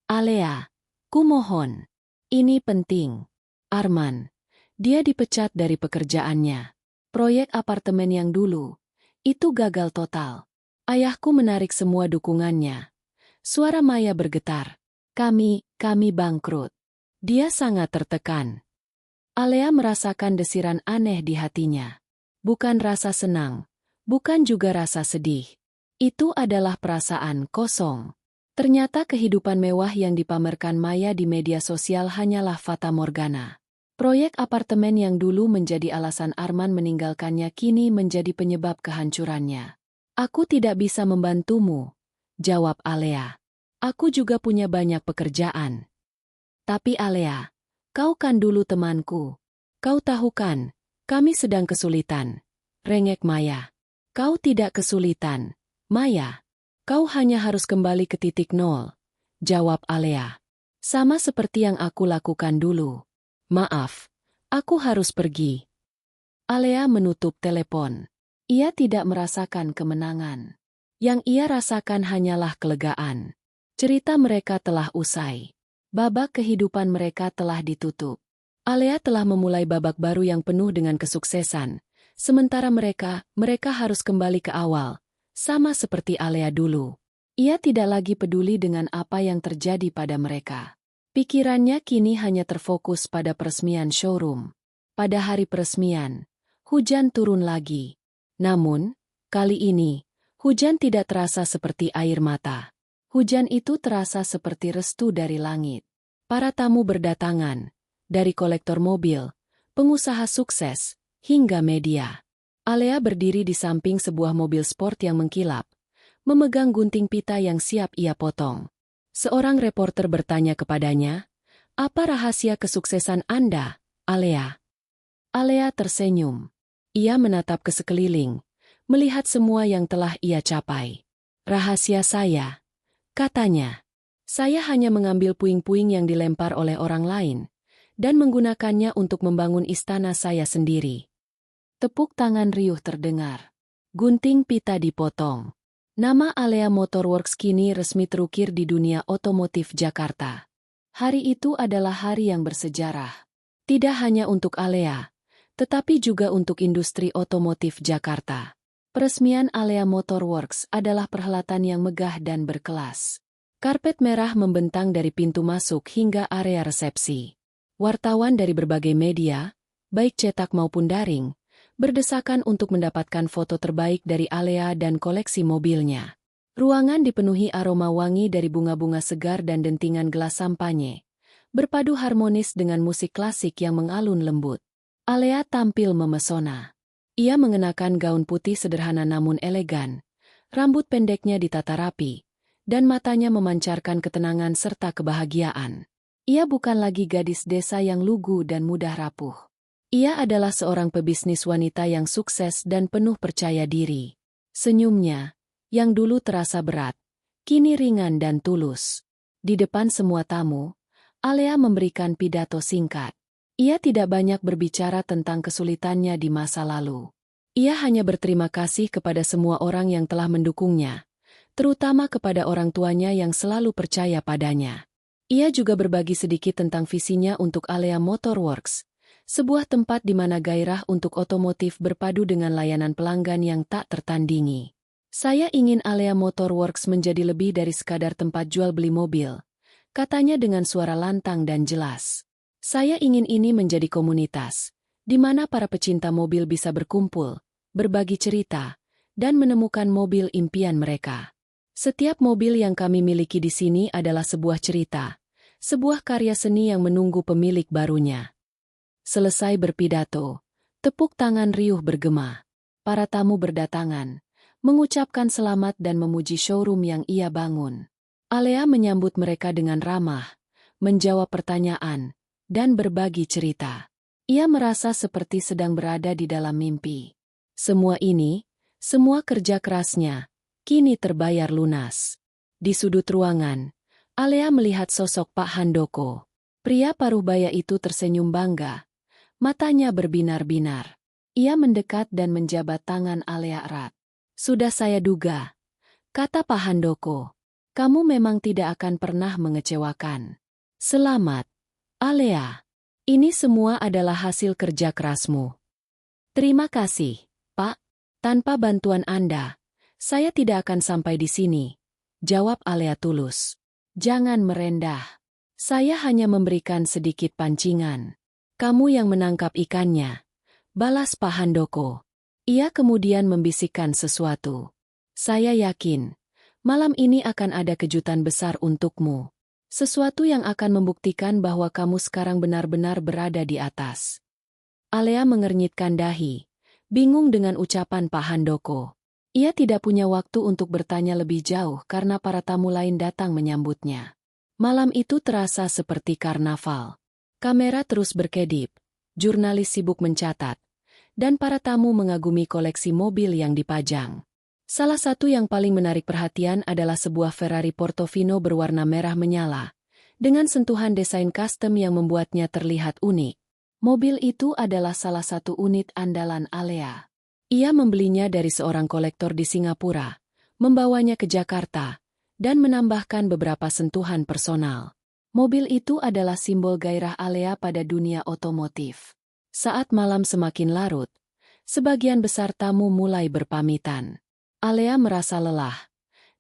"Alea, kumohon. Ini penting. Arman, dia dipecat dari pekerjaannya. Proyek apartemen yang dulu, itu gagal total. Ayahku menarik semua dukungannya." Suara Maya bergetar. Kami bangkrut." Dia sangat tertekan. Alea merasakan desiran aneh di hatinya. Bukan rasa senang, bukan juga rasa sedih. Itu adalah perasaan kosong. Ternyata kehidupan mewah yang dipamerkan Maya di media sosial hanyalah fata morgana. Proyek apartemen yang dulu menjadi alasan Arman meninggalkannya kini menjadi penyebab kehancurannya. "Aku tidak bisa membantumu," jawab Alea. "Aku juga punya banyak pekerjaan." "Tapi Alea, kau kan dulu temanku. Kau tahu kan, kami sedang kesulitan," rengek Maya. "Kau tidak kesulitan, Maya. Kau hanya harus kembali ke titik nol," jawab Alea. "Sama seperti yang aku lakukan dulu. Maaf, aku harus pergi." Alea menutup telepon. Ia tidak merasakan kemenangan. Yang ia rasakan hanyalah kelegaan. Cerita mereka telah usai. Babak kehidupan mereka telah ditutup. Alea telah memulai babak baru yang penuh dengan kesuksesan. Sementara mereka harus kembali ke awal. Sama seperti Alea dulu. Ia tidak lagi peduli dengan apa yang terjadi pada mereka. Pikirannya kini hanya terfokus pada peresmian showroom. Pada hari peresmian, hujan turun lagi. Namun, kali ini, hujan tidak terasa seperti air mata. Hujan itu terasa seperti restu dari langit. Para tamu berdatangan, dari kolektor mobil, pengusaha sukses, hingga media. Alea berdiri di samping sebuah mobil sport yang mengkilap, memegang gunting pita yang siap ia potong. Seorang reporter bertanya kepadanya, "Apa rahasia kesuksesan Anda, Alea?" Alea tersenyum. Ia menatap ke sekeliling, melihat semua yang telah ia capai. "Rahasia saya," katanya, Saya hanya mengambil puing-puing yang dilempar oleh orang lain, dan menggunakannya untuk membangun istana saya sendiri. Tepuk tangan riuh terdengar. Gunting pita dipotong. Nama Alea Motorworks kini resmi terukir di dunia otomotif Jakarta. Hari itu adalah hari yang bersejarah. Tidak hanya untuk Alea, tetapi juga untuk industri otomotif Jakarta. Peresmian Alea Motorworks adalah perhelatan yang megah dan berkelas. Karpet merah membentang dari pintu masuk hingga area resepsi. Wartawan dari berbagai media, baik cetak maupun daring, berdesakan untuk mendapatkan foto terbaik dari Alea dan koleksi mobilnya. Ruangan dipenuhi aroma wangi dari bunga-bunga segar dan dentingan gelas sampanye, berpadu harmonis dengan musik klasik yang mengalun lembut. Alea tampil memesona. Ia mengenakan gaun putih sederhana namun elegan, rambut pendeknya ditata rapi, dan matanya memancarkan ketenangan serta kebahagiaan. Ia bukan lagi gadis desa yang lugu dan mudah rapuh. Ia adalah seorang pebisnis wanita yang sukses dan penuh percaya diri. Senyumnya, yang dulu terasa berat, kini ringan dan tulus. Di depan semua tamu, Alea memberikan pidato singkat. Ia tidak banyak berbicara tentang kesulitannya di masa lalu. Ia hanya berterima kasih kepada semua orang yang telah mendukungnya, terutama kepada orang tuanya yang selalu percaya padanya. Ia juga berbagi sedikit tentang visinya untuk Alea Motorworks, sebuah tempat di mana gairah untuk otomotif berpadu dengan layanan pelanggan yang tak tertandingi. Saya ingin Alea Motorworks menjadi lebih dari sekadar tempat jual beli mobil, katanya dengan suara lantang dan jelas. Saya ingin ini menjadi komunitas, di mana para pecinta mobil bisa berkumpul, berbagi cerita, dan menemukan mobil impian mereka. Setiap mobil yang kami miliki di sini adalah sebuah cerita, sebuah karya seni yang menunggu pemilik barunya. Selesai berpidato, tepuk tangan riuh bergema. Para tamu berdatangan, mengucapkan selamat dan memuji showroom yang ia bangun. Alea menyambut mereka dengan ramah, menjawab pertanyaan, dan berbagi cerita. Ia merasa seperti sedang berada di dalam mimpi. Semua ini, semua kerja kerasnya, kini terbayar lunas. Di sudut ruangan, Alea melihat sosok Pak Handoko. Pria paruh baya itu tersenyum bangga. Matanya berbinar-binar. Ia mendekat dan menjabat tangan Alea erat. Sudah saya duga, kata Pak Handoko. Kamu memang tidak akan pernah mengecewakan. Selamat, Alea. Ini semua adalah hasil kerja kerasmu. Terima kasih, Pak. Tanpa bantuan Anda, saya tidak akan sampai di sini, jawab Alea tulus. Jangan merendah. Saya hanya memberikan sedikit pancingan. Kamu yang menangkap ikannya, balas Pak Handoko. Ia kemudian membisikkan sesuatu. Saya yakin, malam ini akan ada kejutan besar untukmu. Sesuatu yang akan membuktikan bahwa kamu sekarang benar-benar berada di atas. Alea mengernyitkan dahi, bingung dengan ucapan Pak Handoko. Ia tidak punya waktu untuk bertanya lebih jauh karena para tamu lain datang menyambutnya. Malam itu terasa seperti karnaval. Kamera terus berkedip, jurnalis sibuk mencatat, dan para tamu mengagumi koleksi mobil yang dipajang. Salah satu yang paling menarik perhatian adalah sebuah Ferrari Portofino berwarna merah menyala, dengan sentuhan desain custom yang membuatnya terlihat unik. Mobil itu adalah salah satu unit andalan Alea. Ia membelinya dari seorang kolektor di Singapura, membawanya ke Jakarta, dan menambahkan beberapa sentuhan personal. Mobil itu adalah simbol gairah Alea pada dunia otomotif. Saat malam semakin larut, sebagian besar tamu mulai berpamitan. Alea merasa lelah,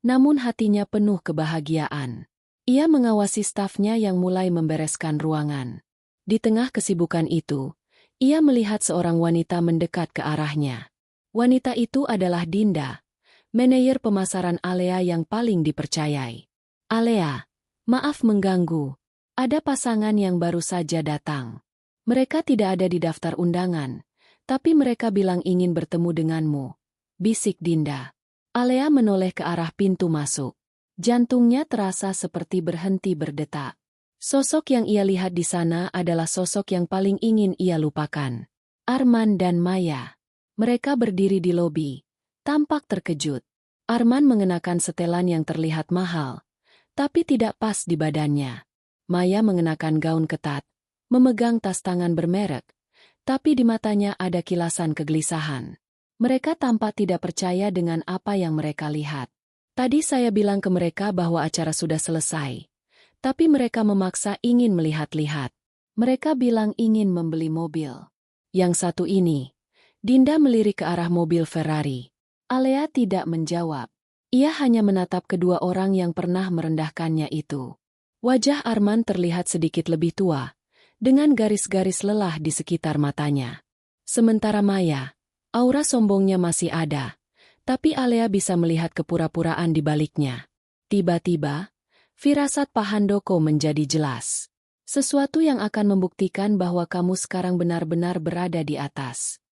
namun hatinya penuh kebahagiaan. Ia mengawasi stafnya yang mulai membereskan ruangan. Di tengah kesibukan itu, ia melihat seorang wanita mendekat ke arahnya. Wanita itu adalah Dinda, manajer pemasaran Alea yang paling dipercayai. Alea, maaf mengganggu. Ada pasangan yang baru saja datang. Mereka tidak ada di daftar undangan, tapi mereka bilang ingin bertemu denganmu, bisik Dinda. Alea menoleh ke arah pintu masuk. Jantungnya terasa seperti berhenti berdetak. Sosok yang ia lihat di sana adalah sosok yang paling ingin ia lupakan. Arman dan Maya. Mereka berdiri di lobi, tampak terkejut. Arman mengenakan setelan yang terlihat mahal, tapi tidak pas di badannya. Maya mengenakan gaun ketat, memegang tas tangan bermerek, tapi di matanya ada kilasan kegelisahan. Mereka tampak tidak percaya dengan apa yang mereka lihat. Tadi saya bilang ke mereka bahwa acara sudah selesai, tapi mereka memaksa ingin melihat-lihat. Mereka bilang ingin membeli mobil. Yang satu ini, Dinda melirik ke arah mobil Ferrari. Alea tidak menjawab. Ia hanya menatap kedua orang yang pernah merendahkannya itu. Wajah Arman terlihat sedikit lebih tua, dengan garis-garis lelah di sekitar matanya. Sementara Maya, aura sombongnya masih ada, tapi Alea bisa melihat kepura-puraan di baliknya. Tiba-tiba, firasat Pak Handoko menjadi jelas. Sesuatu yang akan membuktikan bahwa kamu sekarang benar-benar berada di atas.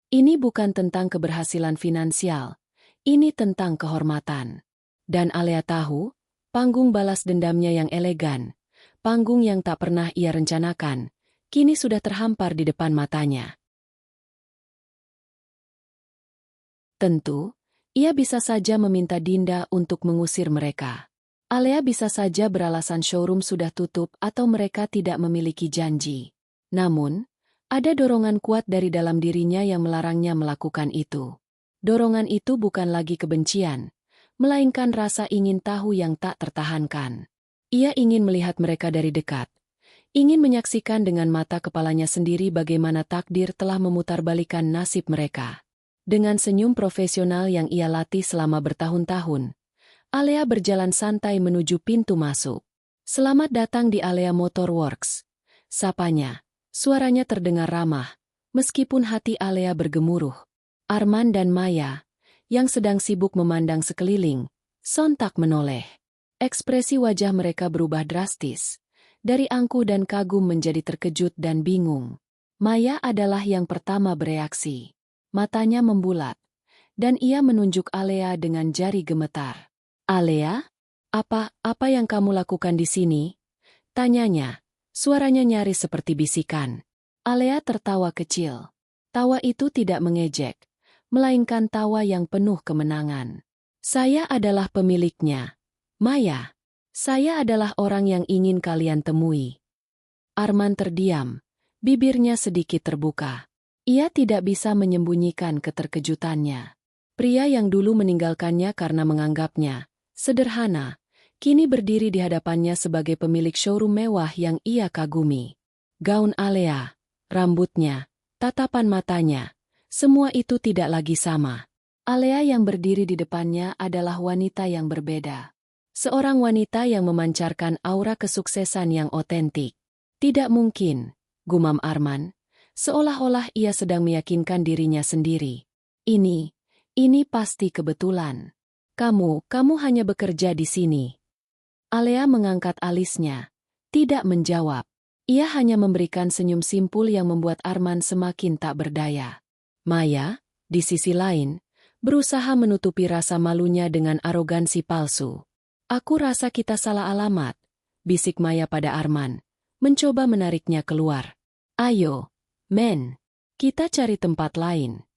Ini bukan tentang keberhasilan finansial, ini tentang kehormatan. Dan Alea tahu, panggung balas dendamnya yang elegan, panggung yang tak pernah ia rencanakan, kini sudah terhampar di depan matanya. Tentu, ia bisa saja meminta Dinda untuk mengusir mereka. Alea bisa saja beralasan showroom sudah tutup atau mereka tidak memiliki janji. Namun, ada dorongan kuat dari dalam dirinya yang melarangnya melakukan itu. Dorongan itu bukan lagi kebencian, melainkan rasa ingin tahu yang tak tertahankan. Ia ingin melihat mereka dari dekat, ingin menyaksikan dengan mata kepalanya sendiri bagaimana takdir telah memutarbalikkan nasib mereka. Dengan senyum profesional yang ia latih selama bertahun-tahun, Alea berjalan santai menuju pintu masuk. "Selamat datang di Alea Motor Works," sapanya. Suaranya terdengar ramah, meskipun hati Alea bergemuruh. Arman dan Maya, yang sedang sibuk memandang sekeliling, sontak menoleh. Ekspresi wajah mereka berubah drastis, dari angkuh dan kagum menjadi terkejut dan bingung. Maya adalah yang pertama bereaksi. Matanya membulat, dan ia menunjuk Alea dengan jari gemetar. "Alea, apa yang kamu lakukan di sini?" tanyanya. Suaranya nyaris seperti bisikan. Alea tertawa kecil. Tawa itu tidak mengejek, melainkan tawa yang penuh kemenangan. "Saya adalah pemiliknya. Maya, saya adalah orang yang ingin kalian temui." Arman terdiam, bibirnya sedikit terbuka. Ia tidak bisa menyembunyikan keterkejutannya. Pria yang dulu meninggalkannya karena menganggapnya sederhana, kini berdiri di hadapannya sebagai pemilik showroom mewah yang ia kagumi. Gaun Alea, rambutnya, tatapan matanya, semua itu tidak lagi sama. Alea yang berdiri di depannya adalah wanita yang berbeda. Seorang wanita yang memancarkan aura kesuksesan yang otentik. "Tidak mungkin," gumam Arman, seolah-olah ia sedang meyakinkan dirinya sendiri. Ini pasti kebetulan. Kamu hanya bekerja di sini." Alea mengangkat alisnya, tidak menjawab. Ia hanya memberikan senyum simpul yang membuat Arman semakin tak berdaya. Maya, di sisi lain, berusaha menutupi rasa malunya dengan arogansi palsu. "Aku rasa kita salah alamat," bisik Maya pada Arman, mencoba menariknya keluar. "Ayo, men, kita cari tempat lain."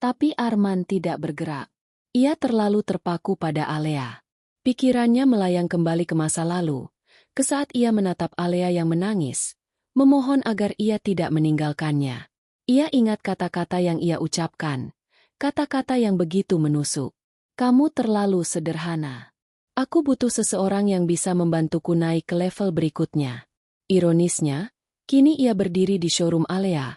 Tapi Arman tidak bergerak. Ia terlalu terpaku pada Alea. Pikirannya melayang kembali ke masa lalu, ke saat ia menatap Alea yang menangis, memohon agar ia tidak meninggalkannya. Ia ingat kata-kata yang ia ucapkan, kata-kata yang begitu menusuk. "Kamu terlalu sederhana. Aku butuh seseorang yang bisa membantuku naik ke level berikutnya." Ironisnya, kini ia berdiri di showroom Alea,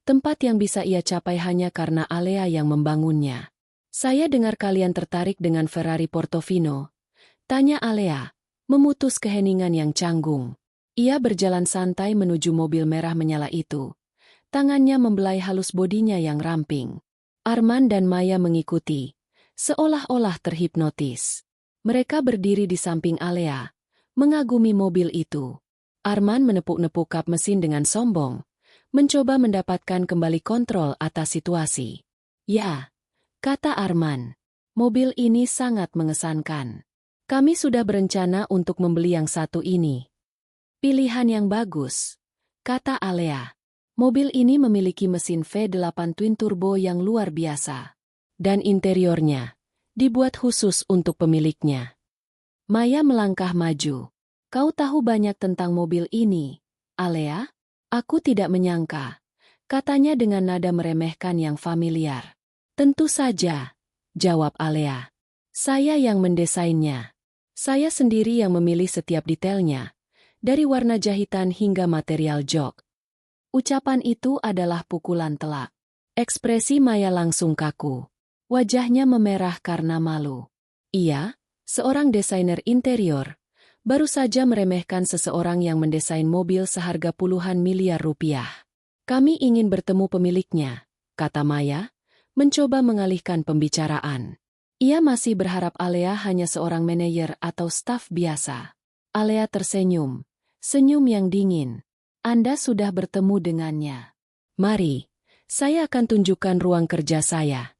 tempat yang bisa ia capai hanya karena Alea yang membangunnya. "Saya dengar kalian tertarik dengan Ferrari Portofino," tanya Alea, memutus keheningan yang canggung. Ia berjalan santai menuju mobil merah menyala itu. Tangannya membelai halus bodinya yang ramping. Arman dan Maya mengikuti, seolah-olah terhipnotis. Mereka berdiri di samping Alea, mengagumi mobil itu. Arman menepuk-nepuk kap mesin dengan sombong, mencoba mendapatkan kembali kontrol atas situasi. "Ya," kata Arman, "mobil ini sangat mengesankan. Kami sudah berencana untuk membeli yang satu ini." "Pilihan yang bagus," kata Alea. "Mobil ini memiliki mesin V8 twin turbo yang luar biasa. Dan interiornya dibuat khusus untuk pemiliknya." Maya melangkah maju. Kau tahu banyak tentang mobil ini, Alea? Aku tidak menyangka, katanya dengan nada meremehkan yang familiar. Tentu saja, jawab Alea. Saya yang mendesainnya. Saya sendiri yang memilih setiap detailnya, dari warna jahitan hingga material jok. Ucapan itu adalah pukulan telak. Ekspresi Maya langsung kaku. Wajahnya memerah karena malu. Ia, seorang desainer interior, baru saja meremehkan seseorang yang mendesain mobil seharga puluhan miliar rupiah. Kami ingin bertemu pemiliknya, kata Maya, mencoba mengalihkan pembicaraan. Ia masih berharap Alea hanya seorang manajer atau staf biasa. Alea tersenyum, senyum yang dingin. Anda sudah bertemu dengannya. Mari, saya akan tunjukkan ruang kerja saya.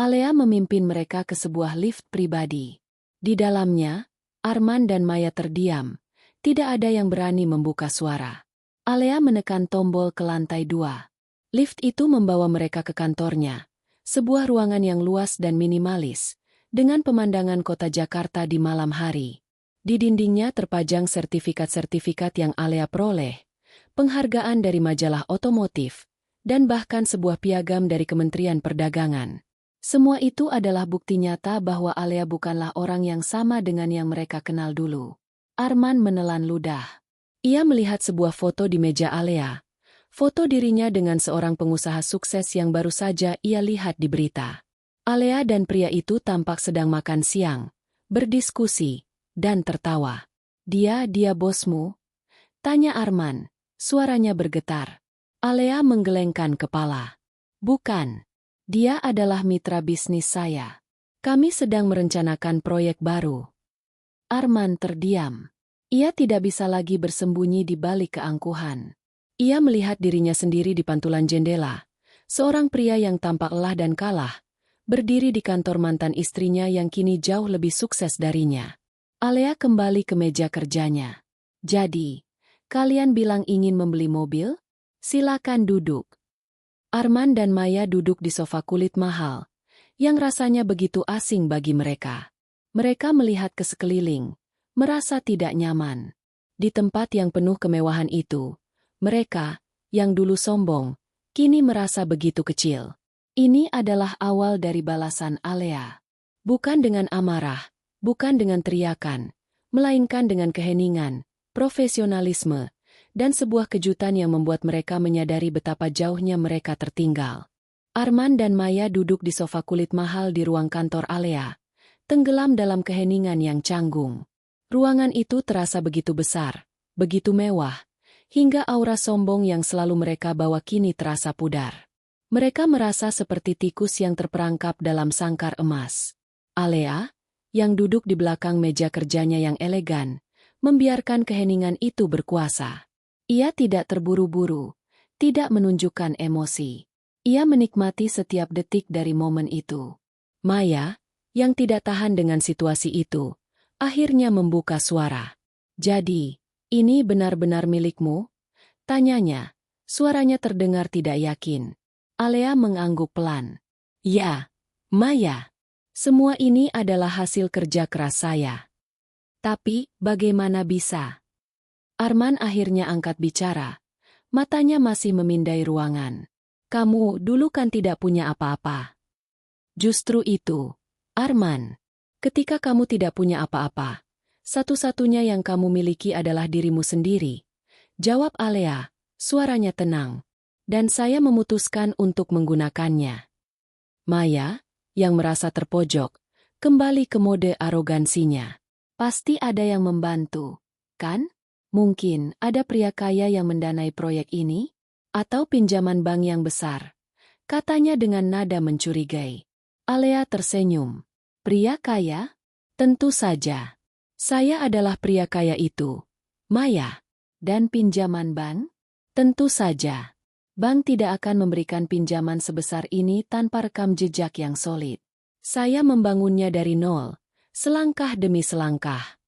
Alea memimpin mereka ke sebuah lift pribadi. Di dalamnya, Arman dan Maya terdiam. Tidak ada yang berani membuka suara. Alea menekan tombol ke lantai 2. Lift itu membawa mereka ke kantornya. Sebuah ruangan yang luas dan minimalis, dengan pemandangan kota Jakarta di malam hari. Di dindingnya terpajang sertifikat-sertifikat yang Alea peroleh, penghargaan dari majalah otomotif, dan bahkan sebuah piagam dari Kementerian Perdagangan. Semua itu adalah bukti nyata bahwa Alea bukanlah orang yang sama dengan yang mereka kenal dulu. Arman menelan ludah. Ia melihat sebuah foto di meja Alea. Foto dirinya dengan seorang pengusaha sukses yang baru saja ia lihat di berita. Alea dan pria itu tampak sedang makan siang, berdiskusi, dan tertawa. Dia bosmu? Tanya Arman, suaranya bergetar. Alea menggelengkan kepala. Bukan. Dia adalah mitra bisnis saya. Kami sedang merencanakan proyek baru. Arman terdiam. Ia tidak bisa lagi bersembunyi di balik keangkuhan. Ia melihat dirinya sendiri di pantulan jendela. Seorang pria yang tampak lelah dan kalah, berdiri di kantor mantan istrinya yang kini jauh lebih sukses darinya. Alea kembali ke meja kerjanya. Jadi, kalian bilang ingin membeli mobil? Silakan duduk. Arman dan Maya duduk di sofa kulit mahal, yang rasanya begitu asing bagi mereka. Mereka melihat ke sekeliling, merasa tidak nyaman. Di tempat yang penuh kemewahan itu, mereka, yang dulu sombong, kini merasa begitu kecil. Ini adalah awal dari balasan Alea. Bukan dengan amarah, bukan dengan teriakan, melainkan dengan keheningan, profesionalisme, dan sebuah kejutan yang membuat mereka menyadari betapa jauhnya mereka tertinggal. Arman dan Maya duduk di sofa kulit mahal di ruang kantor Alea, tenggelam dalam keheningan yang canggung. Ruangan itu terasa begitu besar, begitu mewah, hingga aura sombong yang selalu mereka bawa kini terasa pudar. Mereka merasa seperti tikus yang terperangkap dalam sangkar emas. Alea, yang duduk di belakang meja kerjanya yang elegan, membiarkan keheningan itu berkuasa. Ia tidak terburu-buru, tidak menunjukkan emosi. Ia menikmati setiap detik dari momen itu. Maya, yang tidak tahan dengan situasi itu, akhirnya membuka suara. Jadi, ini benar-benar milikmu? Tanyanya, suaranya terdengar tidak yakin. Alea mengangguk pelan. Ya, Maya. Semua ini adalah hasil kerja keras saya. Tapi, bagaimana bisa? Arman akhirnya angkat bicara. Matanya masih memindai ruangan. Kamu dulu kan tidak punya apa-apa. Justru itu, Arman. Ketika kamu tidak punya apa-apa, satu-satunya yang kamu miliki adalah dirimu sendiri. Jawab Alea, suaranya tenang. Dan saya memutuskan untuk menggunakannya. Maya, yang merasa terpojok, kembali ke mode arogansinya. Pasti ada yang membantu, kan? Mungkin ada pria kaya yang mendanai proyek ini? Atau pinjaman bank yang besar? Katanya dengan nada mencurigai. Alea tersenyum. Pria kaya? Tentu saja. Saya adalah pria kaya itu. Maya. Dan pinjaman bank? Tentu saja. Bank tidak akan memberikan pinjaman sebesar ini tanpa rekam jejak yang solid. Saya membangunnya dari nol, selangkah demi selangkah.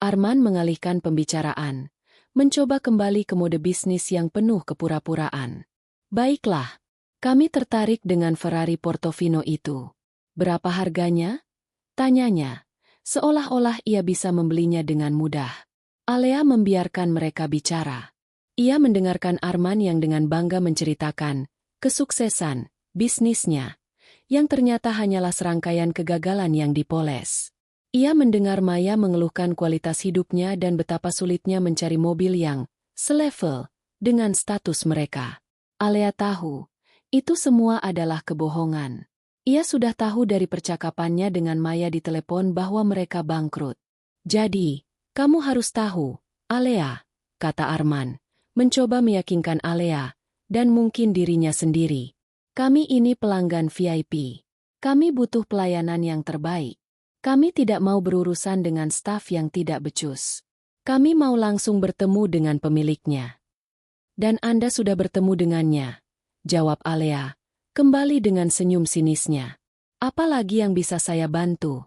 Arman mengalihkan pembicaraan, mencoba kembali ke mode bisnis yang penuh kepura-puraan. Baiklah, kami tertarik dengan Ferrari Portofino itu. Berapa harganya? Tanyanya, Seolah-olah ia bisa membelinya dengan mudah. Alea membiarkan mereka bicara. Ia mendengarkan Arman yang dengan bangga menceritakan kesuksesan bisnisnya, yang ternyata hanyalah serangkaian kegagalan yang dipoles. Ia mendengar Maya mengeluhkan kualitas hidupnya dan betapa sulitnya mencari mobil yang selevel dengan status mereka. Alea tahu, itu semua adalah kebohongan. Ia sudah tahu dari percakapannya dengan Maya di telepon bahwa mereka bangkrut. Jadi, kamu harus tahu, Alea, kata Arman, mencoba meyakinkan Alea, dan mungkin dirinya sendiri. Kami ini pelanggan VIP. Kami butuh pelayanan yang terbaik. Kami tidak mau berurusan dengan staf yang tidak becus. Kami mau langsung bertemu dengan pemiliknya. Dan Anda sudah bertemu dengannya, jawab Alea, kembali dengan senyum sinisnya. Apalagi yang bisa saya bantu?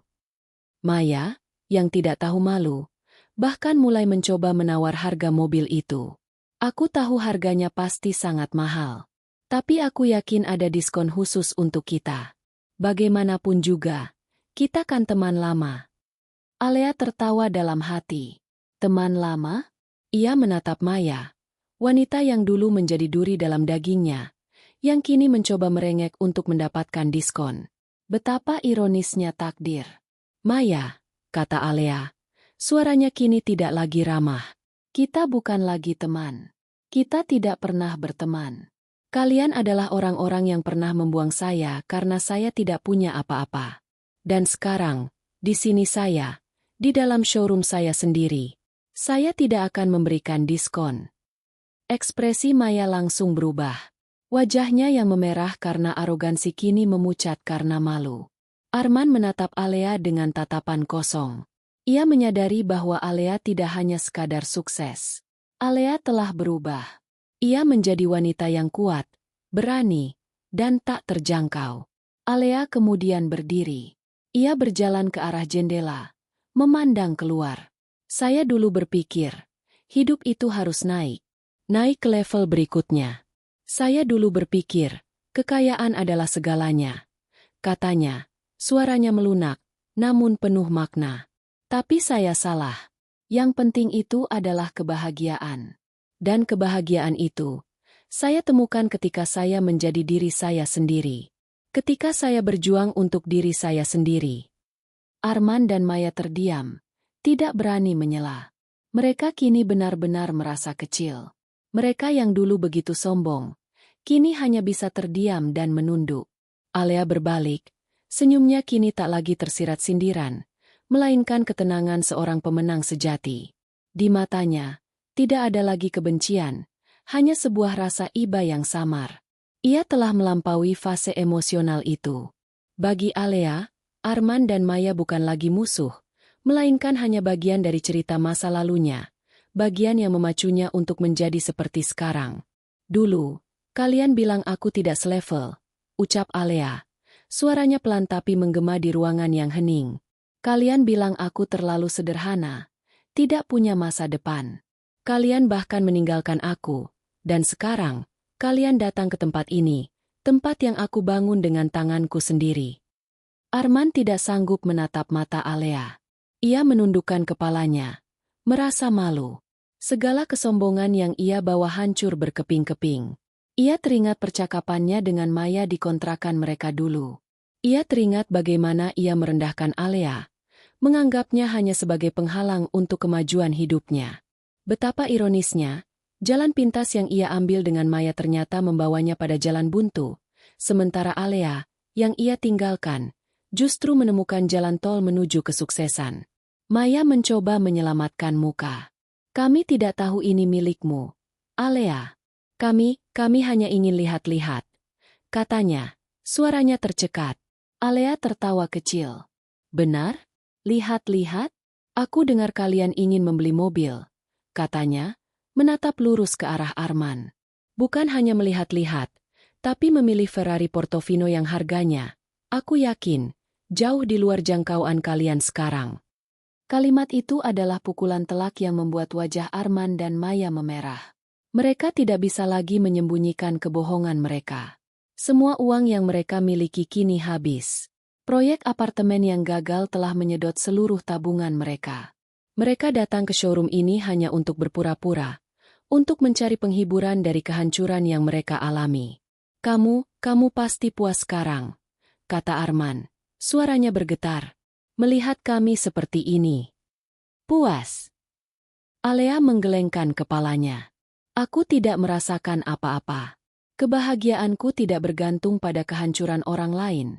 Maya, yang tidak tahu malu, bahkan mulai mencoba menawar harga mobil itu. Aku tahu harganya pasti sangat mahal. Tapi aku yakin ada diskon khusus untuk kita. Bagaimanapun juga, kita kan teman lama. Alea tertawa dalam hati. Teman lama? Ia menatap Maya, wanita yang dulu menjadi duri dalam dagingnya, yang kini mencoba merengek untuk mendapatkan diskon. Betapa ironisnya takdir. Maya, kata Alea, suaranya kini tidak lagi ramah. Kita bukan lagi teman. Kita tidak pernah berteman. Kalian adalah orang-orang yang pernah membuang saya karena saya tidak punya apa-apa. Dan sekarang, di sini saya, di dalam showroom saya sendiri. Saya tidak akan memberikan diskon. Ekspresi Maya langsung berubah. Wajahnya yang memerah karena arogansi kini memucat karena malu. Arman menatap Alea dengan tatapan kosong. Ia menyadari bahwa Alea tidak hanya sekadar sukses. Alea telah berubah. Ia menjadi wanita yang kuat, berani, dan tak terjangkau. Alea kemudian berdiri. Ia berjalan ke arah jendela, memandang keluar. Saya dulu berpikir, hidup itu harus naik. Naik ke level berikutnya. Saya dulu berpikir, kekayaan adalah segalanya. Katanya, suaranya melunak, namun penuh makna. Tapi saya salah. Yang penting itu adalah kebahagiaan. Dan kebahagiaan itu, saya temukan ketika saya menjadi diri saya sendiri. Ketika saya berjuang untuk diri saya sendiri. Arman dan Maya terdiam, tidak berani menyela. Mereka kini benar-benar merasa kecil. Mereka yang dulu begitu sombong, kini hanya bisa terdiam dan menunduk. Alea berbalik, senyumnya kini tak lagi tersirat sindiran, melainkan ketenangan seorang pemenang sejati. Di matanya, tidak ada lagi kebencian, hanya sebuah rasa iba yang samar. Ia telah melampaui fase emosional itu. Bagi Alea, Arman dan Maya bukan lagi musuh, melainkan hanya bagian dari cerita masa lalunya. Bagian yang memacunya untuk menjadi seperti sekarang. Dulu, kalian bilang aku tidak selevel, ucap Alea. Suaranya pelan tapi menggema di ruangan yang hening. Kalian bilang aku terlalu sederhana, tidak punya masa depan. Kalian bahkan meninggalkan aku, dan sekarang, kalian datang ke tempat ini, tempat yang aku bangun dengan tanganku sendiri. Arman tidak sanggup menatap mata Alea. Ia menundukkan kepalanya. Merasa malu. Segala kesombongan yang ia bawa hancur berkeping-keping. Ia teringat percakapannya dengan Maya di kontrakan mereka dulu. Ia teringat bagaimana ia merendahkan Alea, menganggapnya hanya sebagai penghalang untuk kemajuan hidupnya. Betapa ironisnya, jalan pintas yang ia ambil dengan Maya ternyata membawanya pada jalan buntu, sementara Alea, yang ia tinggalkan, justru menemukan jalan tol menuju kesuksesan. Maya mencoba menyelamatkan muka. Kami tidak tahu ini milikmu, Alea. Kami hanya ingin lihat-lihat. Katanya, suaranya tercekat. Alea tertawa kecil. Benar? Lihat-lihat? Aku dengar kalian ingin membeli mobil. Katanya, menatap lurus ke arah Arman. Bukan hanya melihat-lihat, tapi memilih Ferrari Portofino yang harganya, aku yakin, jauh di luar jangkauan kalian sekarang. Kalimat itu adalah pukulan telak yang membuat wajah Arman dan Maya memerah. Mereka tidak bisa lagi menyembunyikan kebohongan mereka. Semua uang yang mereka miliki kini habis. Proyek apartemen yang gagal telah menyedot seluruh tabungan mereka. Mereka datang ke showroom ini hanya untuk berpura-pura, untuk mencari penghiburan dari kehancuran yang mereka alami. Kamu pasti puas sekarang, kata Arman. Suaranya bergetar. Melihat kami seperti ini. Puas. Alea menggelengkan kepalanya. Aku tidak merasakan apa-apa. Kebahagiaanku tidak bergantung pada kehancuran orang lain.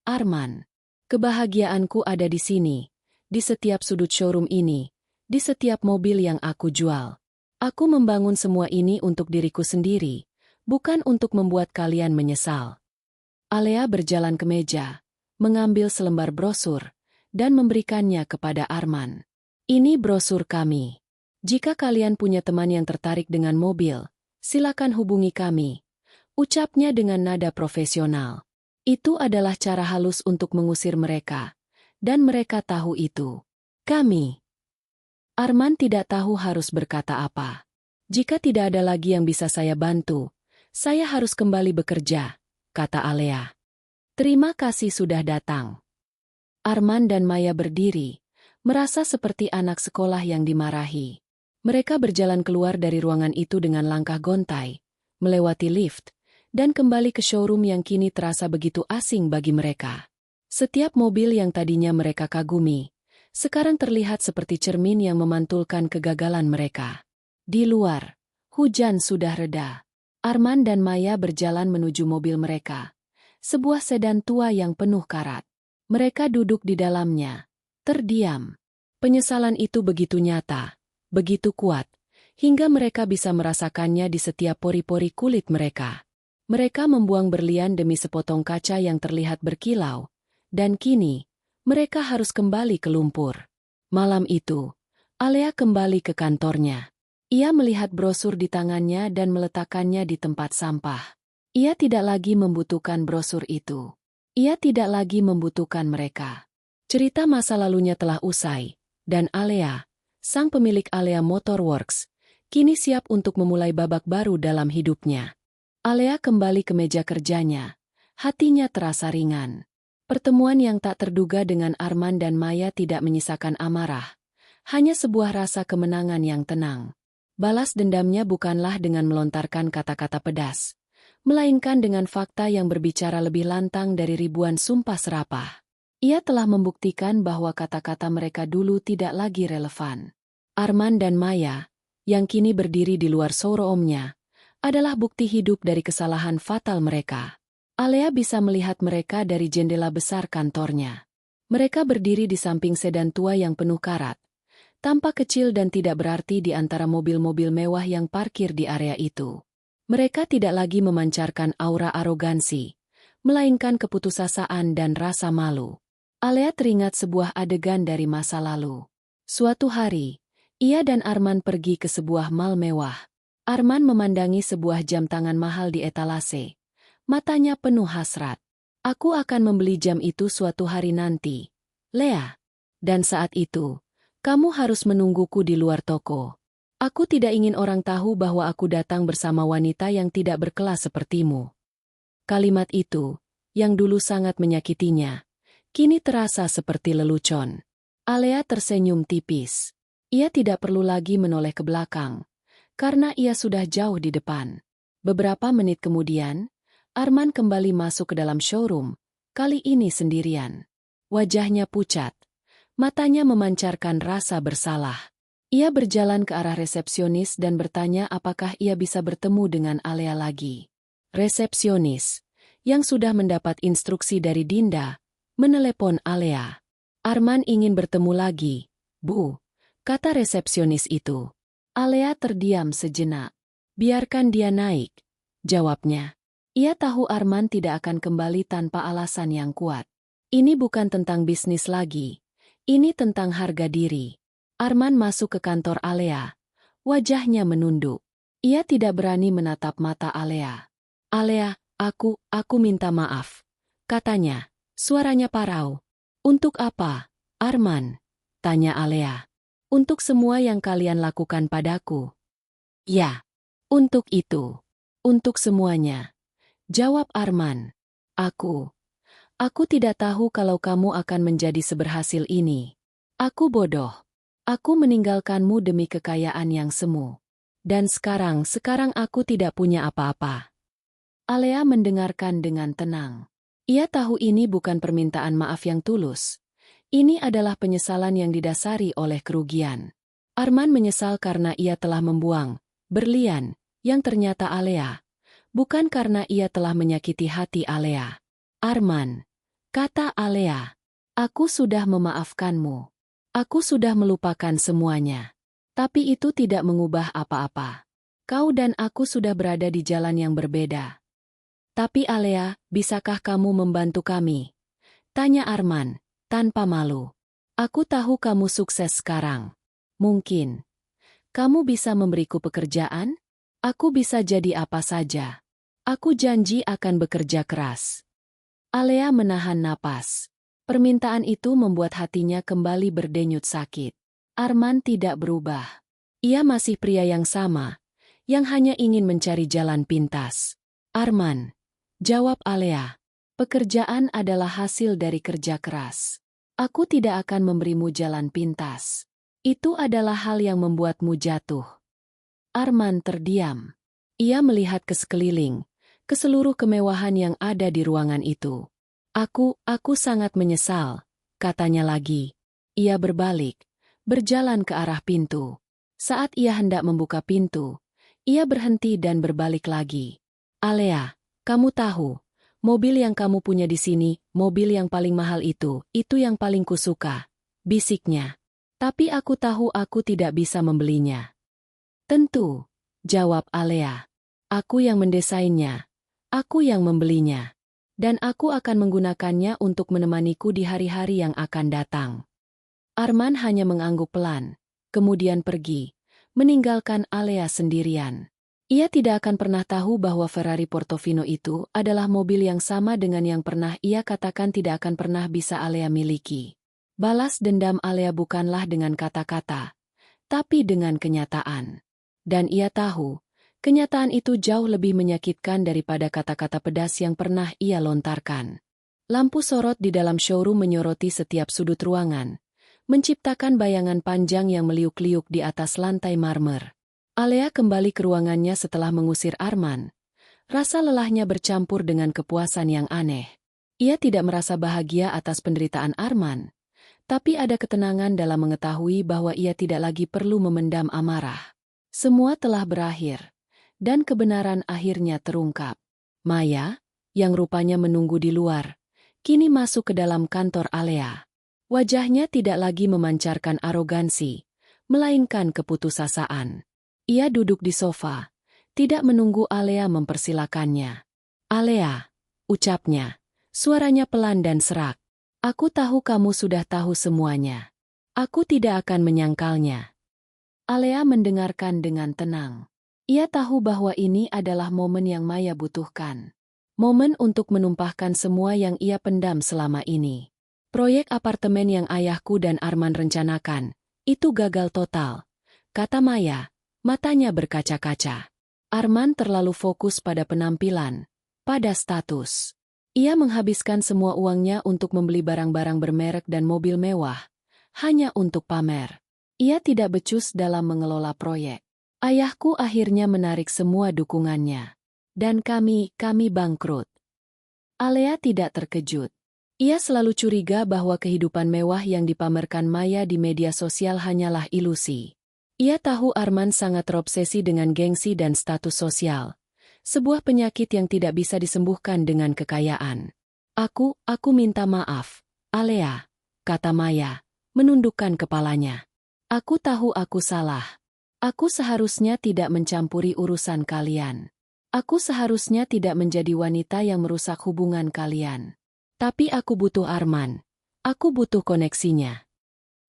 Arman. Kebahagiaanku ada di sini, di setiap sudut showroom ini, di setiap mobil yang aku jual. Aku membangun semua ini untuk diriku sendiri, bukan untuk membuat kalian menyesal. Alea berjalan ke meja, mengambil selembar brosur, dan memberikannya kepada Arman. Ini brosur kami. Jika kalian punya teman yang tertarik dengan mobil, silakan hubungi kami. Ucapnya dengan nada profesional. Itu adalah cara halus untuk mengusir mereka, dan mereka tahu itu. Kami. Arman tidak tahu harus berkata apa. Jika tidak ada lagi yang bisa saya bantu, saya harus kembali bekerja, kata Alea. Terima kasih sudah datang. Arman dan Maya berdiri, merasa seperti anak sekolah yang dimarahi. Mereka berjalan keluar dari ruangan itu dengan langkah gontai, melewati lift, dan kembali ke showroom yang kini terasa begitu asing bagi mereka. Setiap mobil yang tadinya mereka kagumi, sekarang terlihat seperti cermin yang memantulkan kegagalan mereka. Di luar, hujan sudah reda. Arman dan Maya berjalan menuju mobil mereka, sebuah sedan tua yang penuh karat. Mereka duduk di dalamnya, terdiam. Penyesalan itu begitu nyata, begitu kuat, hingga mereka bisa merasakannya di setiap pori-pori kulit mereka. Mereka membuang berlian demi sepotong kaca yang terlihat berkilau, dan kini, mereka harus kembali ke lumpur. Malam itu, Alea kembali ke kantornya. Ia melihat brosur di tangannya dan meletakkannya di tempat sampah. Ia tidak lagi membutuhkan brosur itu. Ia tidak lagi membutuhkan mereka. Cerita masa lalunya telah usai, dan Alea, sang pemilik Alea Motorworks, kini siap untuk memulai babak baru dalam hidupnya. Alea kembali ke meja kerjanya. Hatinya terasa ringan. Pertemuan yang tak terduga dengan Arman dan Maya tidak menyisakan amarah. Hanya sebuah rasa kemenangan yang tenang. Balas dendamnya bukanlah dengan melontarkan kata-kata pedas, melainkan dengan fakta yang berbicara lebih lantang dari ribuan sumpah serapah. Ia telah membuktikan bahwa kata-kata mereka dulu tidak lagi relevan. Arman dan Maya, yang kini berdiri di luar showroom-nya, adalah bukti hidup dari kesalahan fatal mereka. Alea bisa melihat mereka dari jendela besar kantornya. Mereka berdiri di samping sedan tua yang penuh karat, tampak kecil dan tidak berarti di antara mobil-mobil mewah yang parkir di area itu. Mereka tidak lagi memancarkan aura arogansi, melainkan keputusasaan dan rasa malu. Alea teringat sebuah adegan dari masa lalu. Suatu hari, ia dan Arman pergi ke sebuah mall mewah. Arman memandangi sebuah jam tangan mahal di etalase. Matanya penuh hasrat. Aku akan membeli jam itu suatu hari nanti, Lea. Dan saat itu, kamu harus menungguku di luar toko. Aku tidak ingin orang tahu bahwa aku datang bersama wanita yang tidak berkelas sepertimu. Kalimat itu, yang dulu sangat menyakitinya, kini terasa seperti lelucon. Alea tersenyum tipis. Ia tidak perlu lagi menoleh ke belakang, karena ia sudah jauh di depan. Beberapa menit kemudian, Arman kembali masuk ke dalam showroom, kali ini sendirian. Wajahnya pucat, matanya memancarkan rasa bersalah. Ia berjalan ke arah resepsionis dan bertanya apakah ia bisa bertemu dengan Alea lagi. Resepsionis, yang sudah mendapat instruksi dari Dinda, menelepon Alea. Arman ingin bertemu lagi, Bu, kata resepsionis itu. Alea terdiam sejenak. Biarkan dia naik, jawabnya. Ia tahu Arman tidak akan kembali tanpa alasan yang kuat. Ini bukan tentang bisnis lagi. Ini tentang harga diri. Arman masuk ke kantor Alea. Wajahnya menunduk. Ia tidak berani menatap mata Alea. Alea, aku minta maaf, katanya. Suaranya parau. Untuk apa, Arman? Tanya Alea. Untuk semua yang kalian lakukan padaku. Ya, untuk itu. Untuk semuanya. Jawab Arman. Aku tidak tahu kalau kamu akan menjadi seberhasil ini. Aku bodoh. Aku meninggalkanmu demi kekayaan yang semu. Dan sekarang aku tidak punya apa-apa. Alea mendengarkan dengan tenang. Ia tahu ini bukan permintaan maaf yang tulus. Ini adalah penyesalan yang didasari oleh kerugian. Arman menyesal karena ia telah membuang berlian yang ternyata Alea, bukan karena ia telah menyakiti hati Alea. Arman, kata Alea, aku sudah memaafkanmu. Aku sudah melupakan semuanya. Tapi itu tidak mengubah apa-apa. Kau dan aku sudah berada di jalan yang berbeda. Tapi Alea, bisakah kamu membantu kami? Tanya Arman, tanpa malu. Aku tahu kamu sukses sekarang. Mungkin. Kamu bisa memberiku pekerjaan? Aku bisa jadi apa saja. Aku janji akan bekerja keras. Alea menahan napas. Permintaan itu membuat hatinya kembali berdenyut sakit. Arman tidak berubah. Ia masih pria yang sama, yang hanya ingin mencari jalan pintas. Arman, jawab Alea, pekerjaan adalah hasil dari kerja keras. Aku tidak akan memberimu jalan pintas. Itu adalah hal yang membuatmu jatuh. Arman terdiam. Ia melihat ke sekeliling, ke seluruh kemewahan yang ada di ruangan itu. Aku sangat menyesal, katanya lagi. Ia berbalik, berjalan ke arah pintu. Saat ia hendak membuka pintu, ia berhenti dan berbalik lagi. Alea, kamu tahu, mobil yang kamu punya di sini, mobil yang paling mahal itu yang paling kusuka, bisiknya. Tapi aku tahu aku tidak bisa membelinya. Tentu, jawab Alea. Aku yang mendesainnya. Aku yang membelinya. Dan aku akan menggunakannya untuk menemaniku di hari-hari yang akan datang. Arman hanya mengangguk pelan, kemudian pergi, meninggalkan Alea sendirian. Ia tidak akan pernah tahu bahwa Ferrari Portofino itu adalah mobil yang sama dengan yang pernah ia katakan tidak akan pernah bisa Alea miliki. Balas dendam Alea bukanlah dengan kata-kata, tapi dengan kenyataan. Dan ia tahu, kenyataan itu jauh lebih menyakitkan daripada kata-kata pedas yang pernah ia lontarkan. Lampu sorot di dalam showroom menyoroti setiap sudut ruangan, menciptakan bayangan panjang yang meliuk-liuk di atas lantai marmer. Alea kembali ke ruangannya setelah mengusir Arman. Rasa lelahnya bercampur dengan kepuasan yang aneh. Ia tidak merasa bahagia atas penderitaan Arman, tapi ada ketenangan dalam mengetahui bahwa ia tidak lagi perlu memendam amarah. Semua telah berakhir, dan kebenaran akhirnya terungkap. Maya, yang rupanya menunggu di luar, kini masuk ke dalam kantor Alea. Wajahnya tidak lagi memancarkan arogansi, melainkan keputusasaan. Ia duduk di sofa, tidak menunggu Alea mempersilakannya. Alea, ucapnya, suaranya pelan dan serak. Aku tahu kamu sudah tahu semuanya. Aku tidak akan menyangkalnya. Alea mendengarkan dengan tenang. Ia tahu bahwa ini adalah momen yang Maya butuhkan. Momen untuk menumpahkan semua yang ia pendam selama ini. Proyek apartemen yang ayahku dan Arman rencanakan, itu gagal total, kata Maya, matanya berkaca-kaca. Arman terlalu fokus pada penampilan, pada status. Ia menghabiskan semua uangnya untuk membeli barang-barang bermerek dan mobil mewah, hanya untuk pamer. Ia tidak becus dalam mengelola proyek. Ayahku akhirnya menarik semua dukungannya. Dan kami bangkrut. Alea tidak terkejut. Ia selalu curiga bahwa kehidupan mewah yang dipamerkan Maya di media sosial hanyalah ilusi. Ia tahu Arman sangat terobsesi dengan gengsi dan status sosial. Sebuah penyakit yang tidak bisa disembuhkan dengan kekayaan. Aku minta maaf, Alea, kata Maya, menundukkan kepalanya. Aku tahu aku salah. Aku seharusnya tidak mencampuri urusan kalian. Aku seharusnya tidak menjadi wanita yang merusak hubungan kalian. Tapi aku butuh Arman. Aku butuh koneksinya.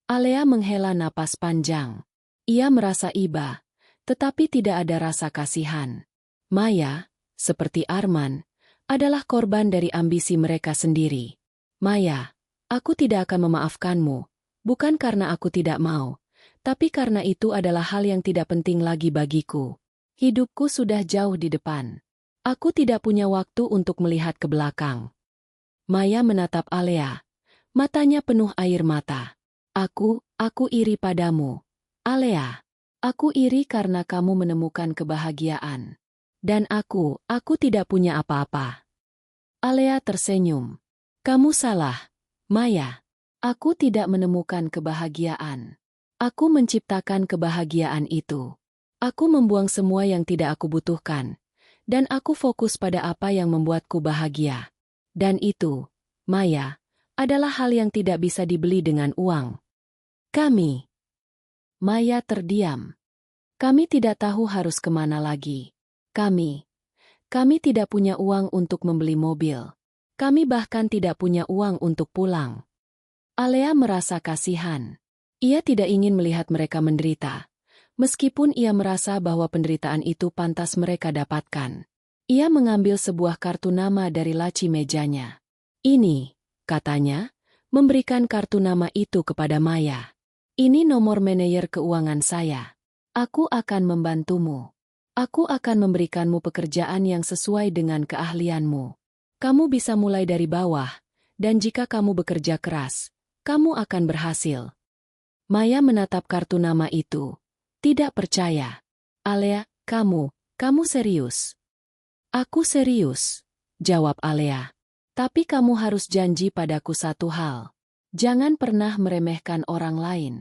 Alea menghela napas panjang. Ia merasa iba, tetapi tidak ada rasa kasihan. Maya, seperti Arman, adalah korban dari ambisi mereka sendiri. Maya, aku tidak akan memaafkanmu, bukan karena aku tidak mau, tapi karena itu adalah hal yang tidak penting lagi bagiku. Hidupku sudah jauh di depan. Aku tidak punya waktu untuk melihat ke belakang. Maya menatap Alea. Matanya penuh air mata. Aku iri padamu. Alea. Aku iri karena kamu menemukan kebahagiaan. Dan aku tidak punya apa-apa. Alea tersenyum. Kamu salah, Maya. Aku tidak menemukan kebahagiaan. Aku menciptakan kebahagiaan itu. Aku membuang semua yang tidak aku butuhkan. Dan aku fokus pada apa yang membuatku bahagia. Dan itu, Maya, adalah hal yang tidak bisa dibeli dengan uang. Maya terdiam. Kami tidak tahu harus kemana lagi. Kami tidak punya uang untuk membeli mobil. Kami bahkan tidak punya uang untuk pulang. Alea merasa kasihan. Ia tidak ingin melihat mereka menderita. Meskipun ia merasa bahwa penderitaan itu pantas mereka dapatkan. Ia mengambil sebuah kartu nama dari laci mejanya. Ini, katanya, memberikan kartu nama itu kepada Maya. Ini nomor manajer keuangan saya. Aku akan membantumu. Aku akan memberikanmu pekerjaan yang sesuai dengan keahlianmu. Kamu bisa mulai dari bawah, dan jika kamu bekerja keras, kamu akan berhasil. Maya menatap kartu nama itu. Tidak percaya. Alea, kamu serius? Aku serius, jawab Alea. Tapi kamu harus janji padaku satu hal. Jangan pernah meremehkan orang lain.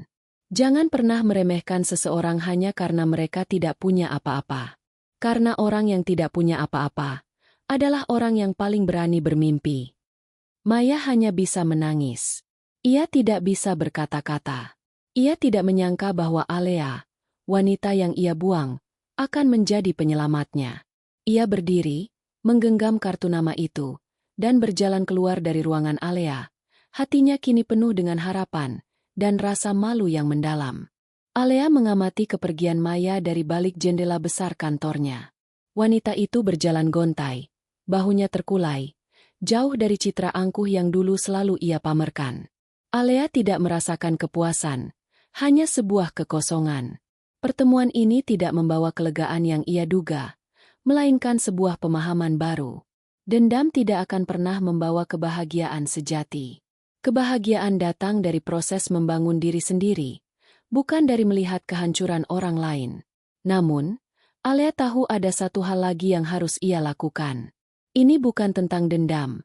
Jangan pernah meremehkan seseorang hanya karena mereka tidak punya apa-apa. Karena orang yang tidak punya apa-apa adalah orang yang paling berani bermimpi. Maya hanya bisa menangis. Ia tidak bisa berkata-kata. Ia tidak menyangka bahwa Alea, wanita yang ia buang, akan menjadi penyelamatnya. Ia berdiri, menggenggam kartu nama itu, dan berjalan keluar dari ruangan Alea. Hatinya kini penuh dengan harapan dan rasa malu yang mendalam. Alea mengamati kepergian Maya dari balik jendela besar kantornya. Wanita itu berjalan gontai, bahunya terkulai, jauh dari citra angkuh yang dulu selalu ia pamerkan. Alea tidak merasakan kepuasan, hanya sebuah kekosongan. Pertemuan ini tidak membawa kelegaan yang ia duga, melainkan sebuah pemahaman baru. Dendam tidak akan pernah membawa kebahagiaan sejati. Kebahagiaan datang dari proses membangun diri sendiri, bukan dari melihat kehancuran orang lain. Namun, Alea tahu ada satu hal lagi yang harus ia lakukan. Ini bukan tentang dendam,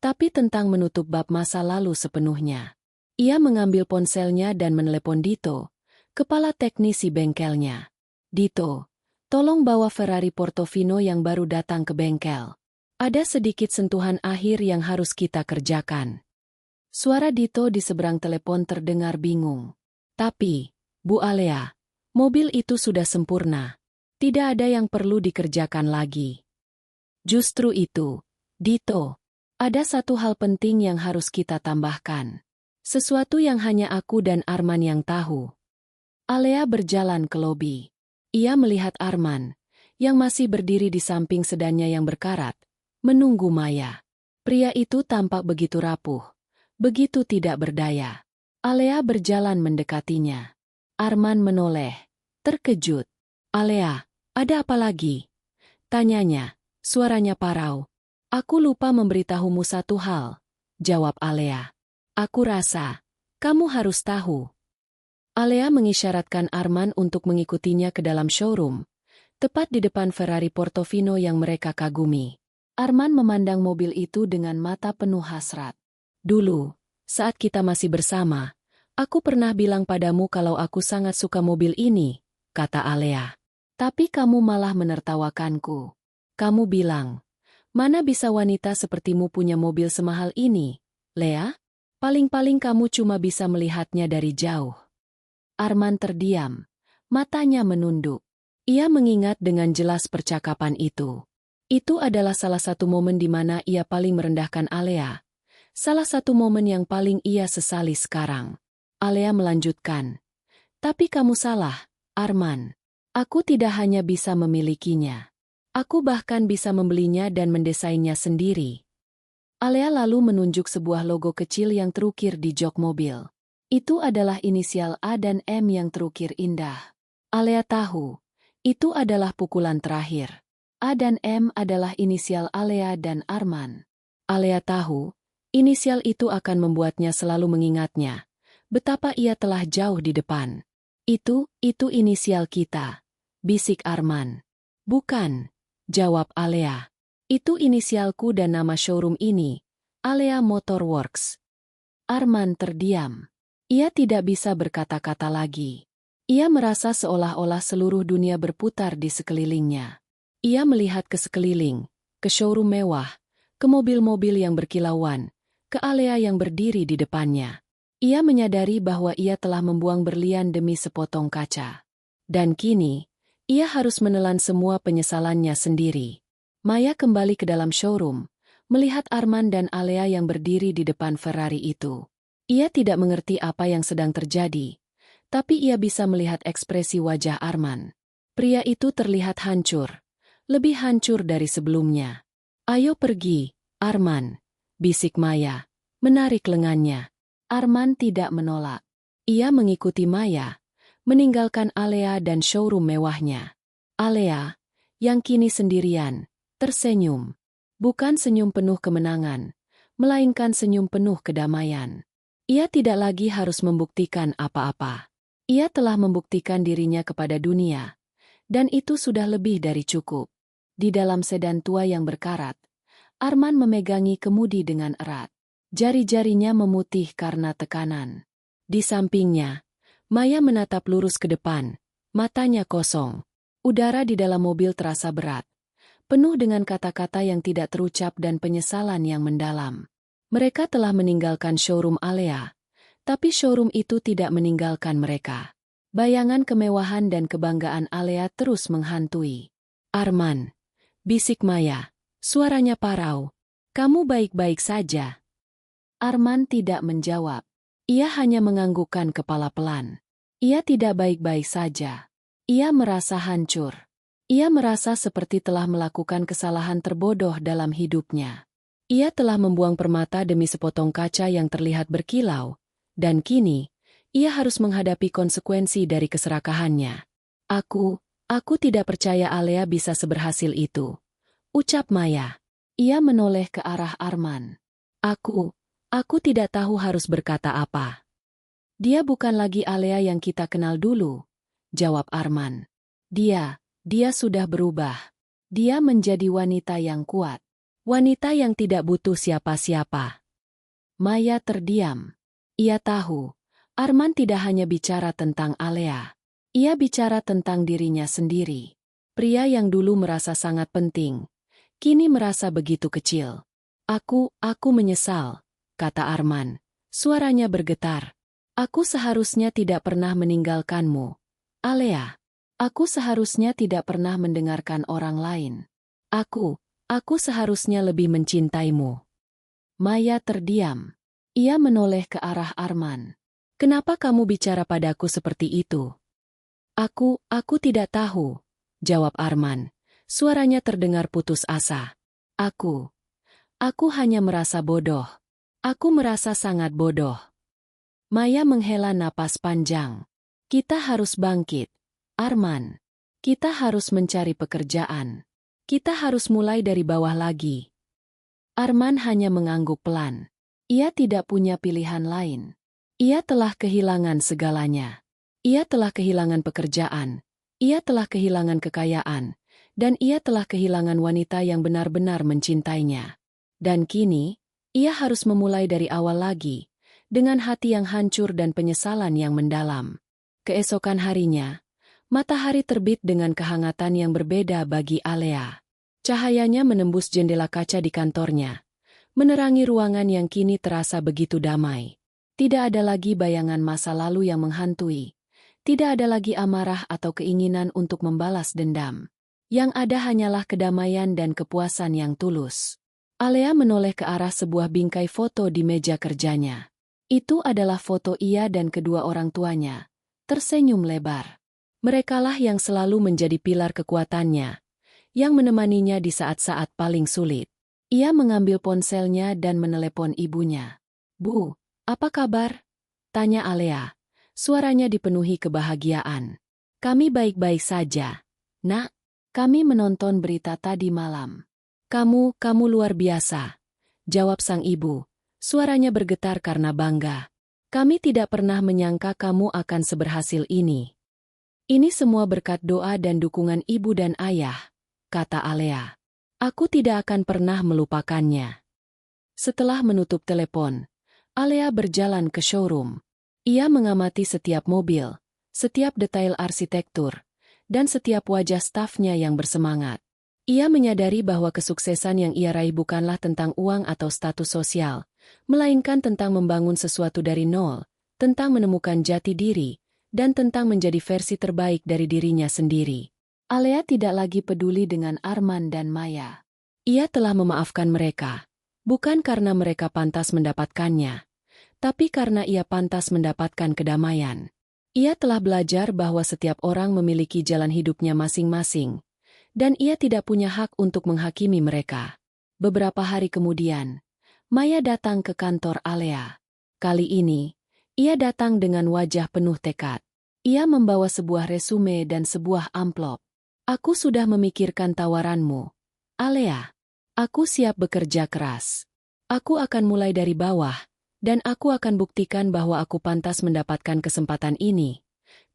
tapi tentang menutup bab masa lalu sepenuhnya. Ia mengambil ponselnya dan menelepon Dito, kepala teknisi bengkelnya. Dito, tolong bawa Ferrari Portofino yang baru datang ke bengkel. Ada sedikit sentuhan akhir yang harus kita kerjakan. Suara Dito di seberang telepon terdengar bingung. Tapi, Bu Alea, mobil itu sudah sempurna. Tidak ada yang perlu dikerjakan lagi. Justru itu, Dito. Ada satu hal penting yang harus kita tambahkan. Sesuatu yang hanya aku dan Arman yang tahu. Alea berjalan ke lobi. Ia melihat Arman, yang masih berdiri di samping sedannya yang berkarat, menunggu Maya. Pria itu tampak begitu rapuh, begitu tidak berdaya. Alea berjalan mendekatinya. Arman menoleh, terkejut. Alea, ada apa lagi? Tanyanya, suaranya parau. Aku lupa memberitahumu satu hal, jawab Alea. Aku rasa, kamu harus tahu. Alea mengisyaratkan Arman untuk mengikutinya ke dalam showroom, tepat di depan Ferrari Portofino yang mereka kagumi. Arman memandang mobil itu dengan mata penuh hasrat. Dulu, saat kita masih bersama, aku pernah bilang padamu kalau aku sangat suka mobil ini, kata Alea. Tapi kamu malah menertawakanku. Kamu bilang, mana bisa wanita sepertimu punya mobil semahal ini, Lea? Paling-paling kamu cuma bisa melihatnya dari jauh. Arman terdiam, matanya menunduk. Ia mengingat dengan jelas percakapan itu. Itu adalah salah satu momen di mana ia paling merendahkan Alea. Salah satu momen yang paling ia sesali sekarang. Alea melanjutkan. Tapi kamu salah, Arman. Aku tidak hanya bisa memilikinya. Aku bahkan bisa membelinya dan mendesainnya sendiri. Alea lalu menunjuk sebuah logo kecil yang terukir di jok mobil. Itu adalah inisial A dan M yang terukir indah. Alea tahu, itu adalah pukulan terakhir. A dan M adalah inisial Alea dan Arman. Alea tahu, Inisial itu akan membuatnya selalu mengingatnya betapa ia telah jauh di depan. Itu inisial kita, bisik Arman. Bukan, jawab Alea. Itu inisialku dan nama showroom ini, Alea Motor Works. Arman terdiam. Ia tidak bisa berkata-kata lagi. Ia merasa seolah-olah seluruh dunia berputar di sekelilingnya. Ia melihat ke sekeliling, ke showroom mewah, ke mobil-mobil yang berkilauan, ke Alea yang berdiri di depannya. Ia menyadari bahwa ia telah membuang berlian demi sepotong kaca. Dan kini, ia harus menelan semua penyesalannya sendiri. Maya kembali ke dalam showroom, melihat Arman dan Alea yang berdiri di depan Ferrari itu. Ia tidak mengerti apa yang sedang terjadi, tapi ia bisa melihat ekspresi wajah Arman. Pria itu terlihat hancur, lebih hancur dari sebelumnya. Ayo pergi, Arman, bisik Maya, menarik lengannya. Arman tidak menolak. Ia mengikuti Maya, meninggalkan Alea dan showroom mewahnya. Alea, yang kini sendirian, tersenyum. Bukan senyum penuh kemenangan, melainkan senyum penuh kedamaian. Ia tidak lagi harus membuktikan apa-apa. Ia telah membuktikan dirinya kepada dunia, dan itu sudah lebih dari cukup. Di dalam sedan tua yang berkarat, Arman memegangi kemudi dengan erat. Jari-jarinya memutih karena tekanan. Di sampingnya, Maya menatap lurus ke depan, matanya kosong. Udara di dalam mobil terasa berat, penuh dengan kata-kata yang tidak terucap dan penyesalan yang mendalam. Mereka telah meninggalkan showroom Alea, tapi showroom itu tidak meninggalkan mereka. Bayangan kemewahan dan kebanggaan Alea terus menghantui. Arman, bisik Maya, suaranya parau. Kamu baik-baik saja? Arman tidak menjawab. Ia hanya menganggukkan kepala pelan. Ia tidak baik-baik saja. Ia merasa hancur. Ia merasa seperti telah melakukan kesalahan terbodoh dalam hidupnya. Ia telah membuang permata demi sepotong kaca yang terlihat berkilau, dan kini, ia harus menghadapi konsekuensi dari keserakahannya. Aku tidak percaya Alea bisa seberhasil itu, ucap Maya. Ia menoleh ke arah Arman. Aku tidak tahu harus berkata apa. Dia bukan lagi Alea yang kita kenal dulu, jawab Arman. Dia sudah berubah. Dia menjadi wanita yang kuat. Wanita yang tidak butuh siapa-siapa. Maya terdiam. Ia tahu, Arman tidak hanya bicara tentang Alea. Ia bicara tentang dirinya sendiri. Pria yang dulu merasa sangat penting, kini merasa begitu kecil. Aku menyesal, kata Arman. Suaranya bergetar. Aku seharusnya tidak pernah meninggalkanmu, Alea. Aku seharusnya tidak pernah mendengarkan orang lain. Aku seharusnya lebih mencintaimu. Maya terdiam. Ia menoleh ke arah Arman. Kenapa kamu bicara padaku seperti itu? Aku tidak tahu, jawab Arman. Suaranya terdengar putus asa. Aku hanya merasa bodoh. Aku merasa sangat bodoh. Maya menghela napas panjang. Kita harus bangkit, Arman. Kita harus mencari pekerjaan. Kita harus mulai dari bawah lagi. Arman hanya mengangguk pelan. Ia tidak punya pilihan lain. Ia telah kehilangan segalanya. Ia telah kehilangan pekerjaan. Ia telah kehilangan kekayaan. Dan ia telah kehilangan wanita yang benar-benar mencintainya. Dan kini, ia harus memulai dari awal lagi, dengan hati yang hancur dan penyesalan yang mendalam. Keesokan harinya, matahari terbit dengan kehangatan yang berbeda bagi Alea. Cahayanya menembus jendela kaca di kantornya, menerangi ruangan yang kini terasa begitu damai. Tidak ada lagi bayangan masa lalu yang menghantui. Tidak ada lagi amarah atau keinginan untuk membalas dendam. Yang ada hanyalah kedamaian dan kepuasan yang tulus. Alea menoleh ke arah sebuah bingkai foto di meja kerjanya. Itu adalah foto ia dan kedua orang tuanya, tersenyum lebar. Merekalah yang selalu menjadi pilar kekuatannya, yang menemaninya di saat-saat paling sulit. Ia mengambil ponselnya dan menelepon ibunya. Bu, apa kabar? Tanya Alea. Suaranya dipenuhi kebahagiaan. Kami baik-baik saja, Nak. Kami menonton berita tadi malam. Kamu luar biasa, jawab sang ibu, Suaranya bergetar karena bangga. Kami tidak pernah menyangka kamu akan seberhasil ini. Ini semua berkat doa dan dukungan ibu dan ayah, kata Alea. Aku tidak akan pernah melupakannya. Setelah menutup telepon, Alea berjalan ke showroom. Ia mengamati setiap mobil, setiap detail arsitektur, dan setiap wajah stafnya yang bersemangat. Ia menyadari bahwa kesuksesan yang ia raih bukanlah tentang uang atau status sosial, melainkan tentang membangun sesuatu dari nol, tentang menemukan jati diri, dan tentang menjadi versi terbaik dari dirinya sendiri. Alea tidak lagi peduli dengan Arman dan Maya. Ia telah memaafkan mereka, bukan karena mereka pantas mendapatkannya, tapi karena ia pantas mendapatkan kedamaian. Ia telah belajar bahwa setiap orang memiliki jalan hidupnya masing-masing, dan ia tidak punya hak untuk menghakimi mereka. Beberapa hari kemudian, Maya datang ke kantor Alea. Kali ini, ia datang dengan wajah penuh tekad. Ia membawa sebuah resume dan sebuah amplop. Aku sudah memikirkan tawaranmu, Alea. Aku siap bekerja keras. Aku akan mulai dari bawah, dan aku akan buktikan bahwa aku pantas mendapatkan kesempatan ini,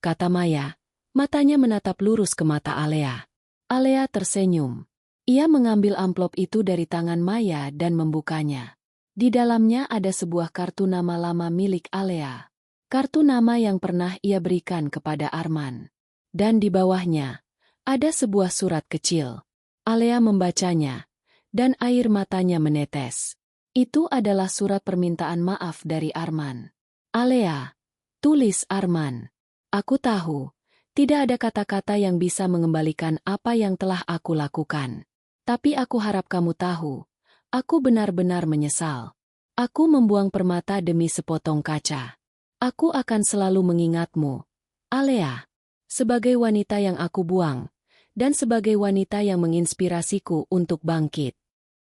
kata Maya. Matanya menatap lurus ke mata Alea. Alea tersenyum. Ia mengambil amplop itu dari tangan Maya dan membukanya. Di dalamnya ada sebuah kartu nama lama milik Alea. Kartu nama yang pernah ia berikan kepada Arman. Dan di bawahnya, ada sebuah surat kecil. Alea membacanya, dan air matanya menetes. Itu adalah surat permintaan maaf dari Arman. Alea, tulis Arman. Aku tahu, tidak ada kata-kata yang bisa mengembalikan apa yang telah aku lakukan. Tapi aku harap kamu tahu, aku benar-benar menyesal. Aku membuang permata demi sepotong kaca. Aku akan selalu mengingatmu, Alea, sebagai wanita yang aku buang, dan sebagai wanita yang menginspirasiku untuk bangkit.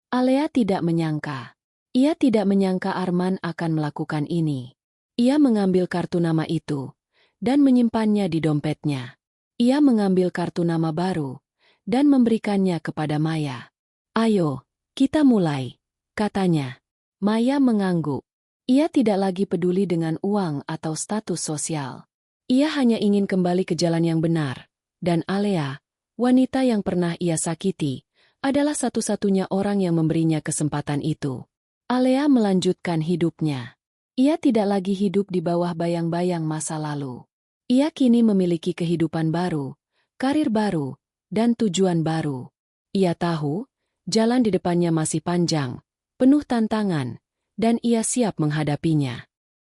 Alea tidak menyangka. Ia tidak menyangka Arman akan melakukan ini. Ia mengambil kartu nama itu, dan menyimpannya di dompetnya. Ia mengambil kartu nama baru, dan memberikannya kepada Maya. Ayo, kita mulai, katanya. Maya mengangguk. Ia tidak lagi peduli dengan uang atau status sosial. Ia hanya ingin kembali ke jalan yang benar, dan Alea, wanita yang pernah ia sakiti, adalah satu-satunya orang yang memberinya kesempatan itu. Alea melanjutkan hidupnya. Ia tidak lagi hidup di bawah bayang-bayang masa lalu. Ia kini memiliki kehidupan baru, karir baru, dan tujuan baru. Ia tahu, jalan di depannya masih panjang, penuh tantangan, dan ia siap menghadapinya.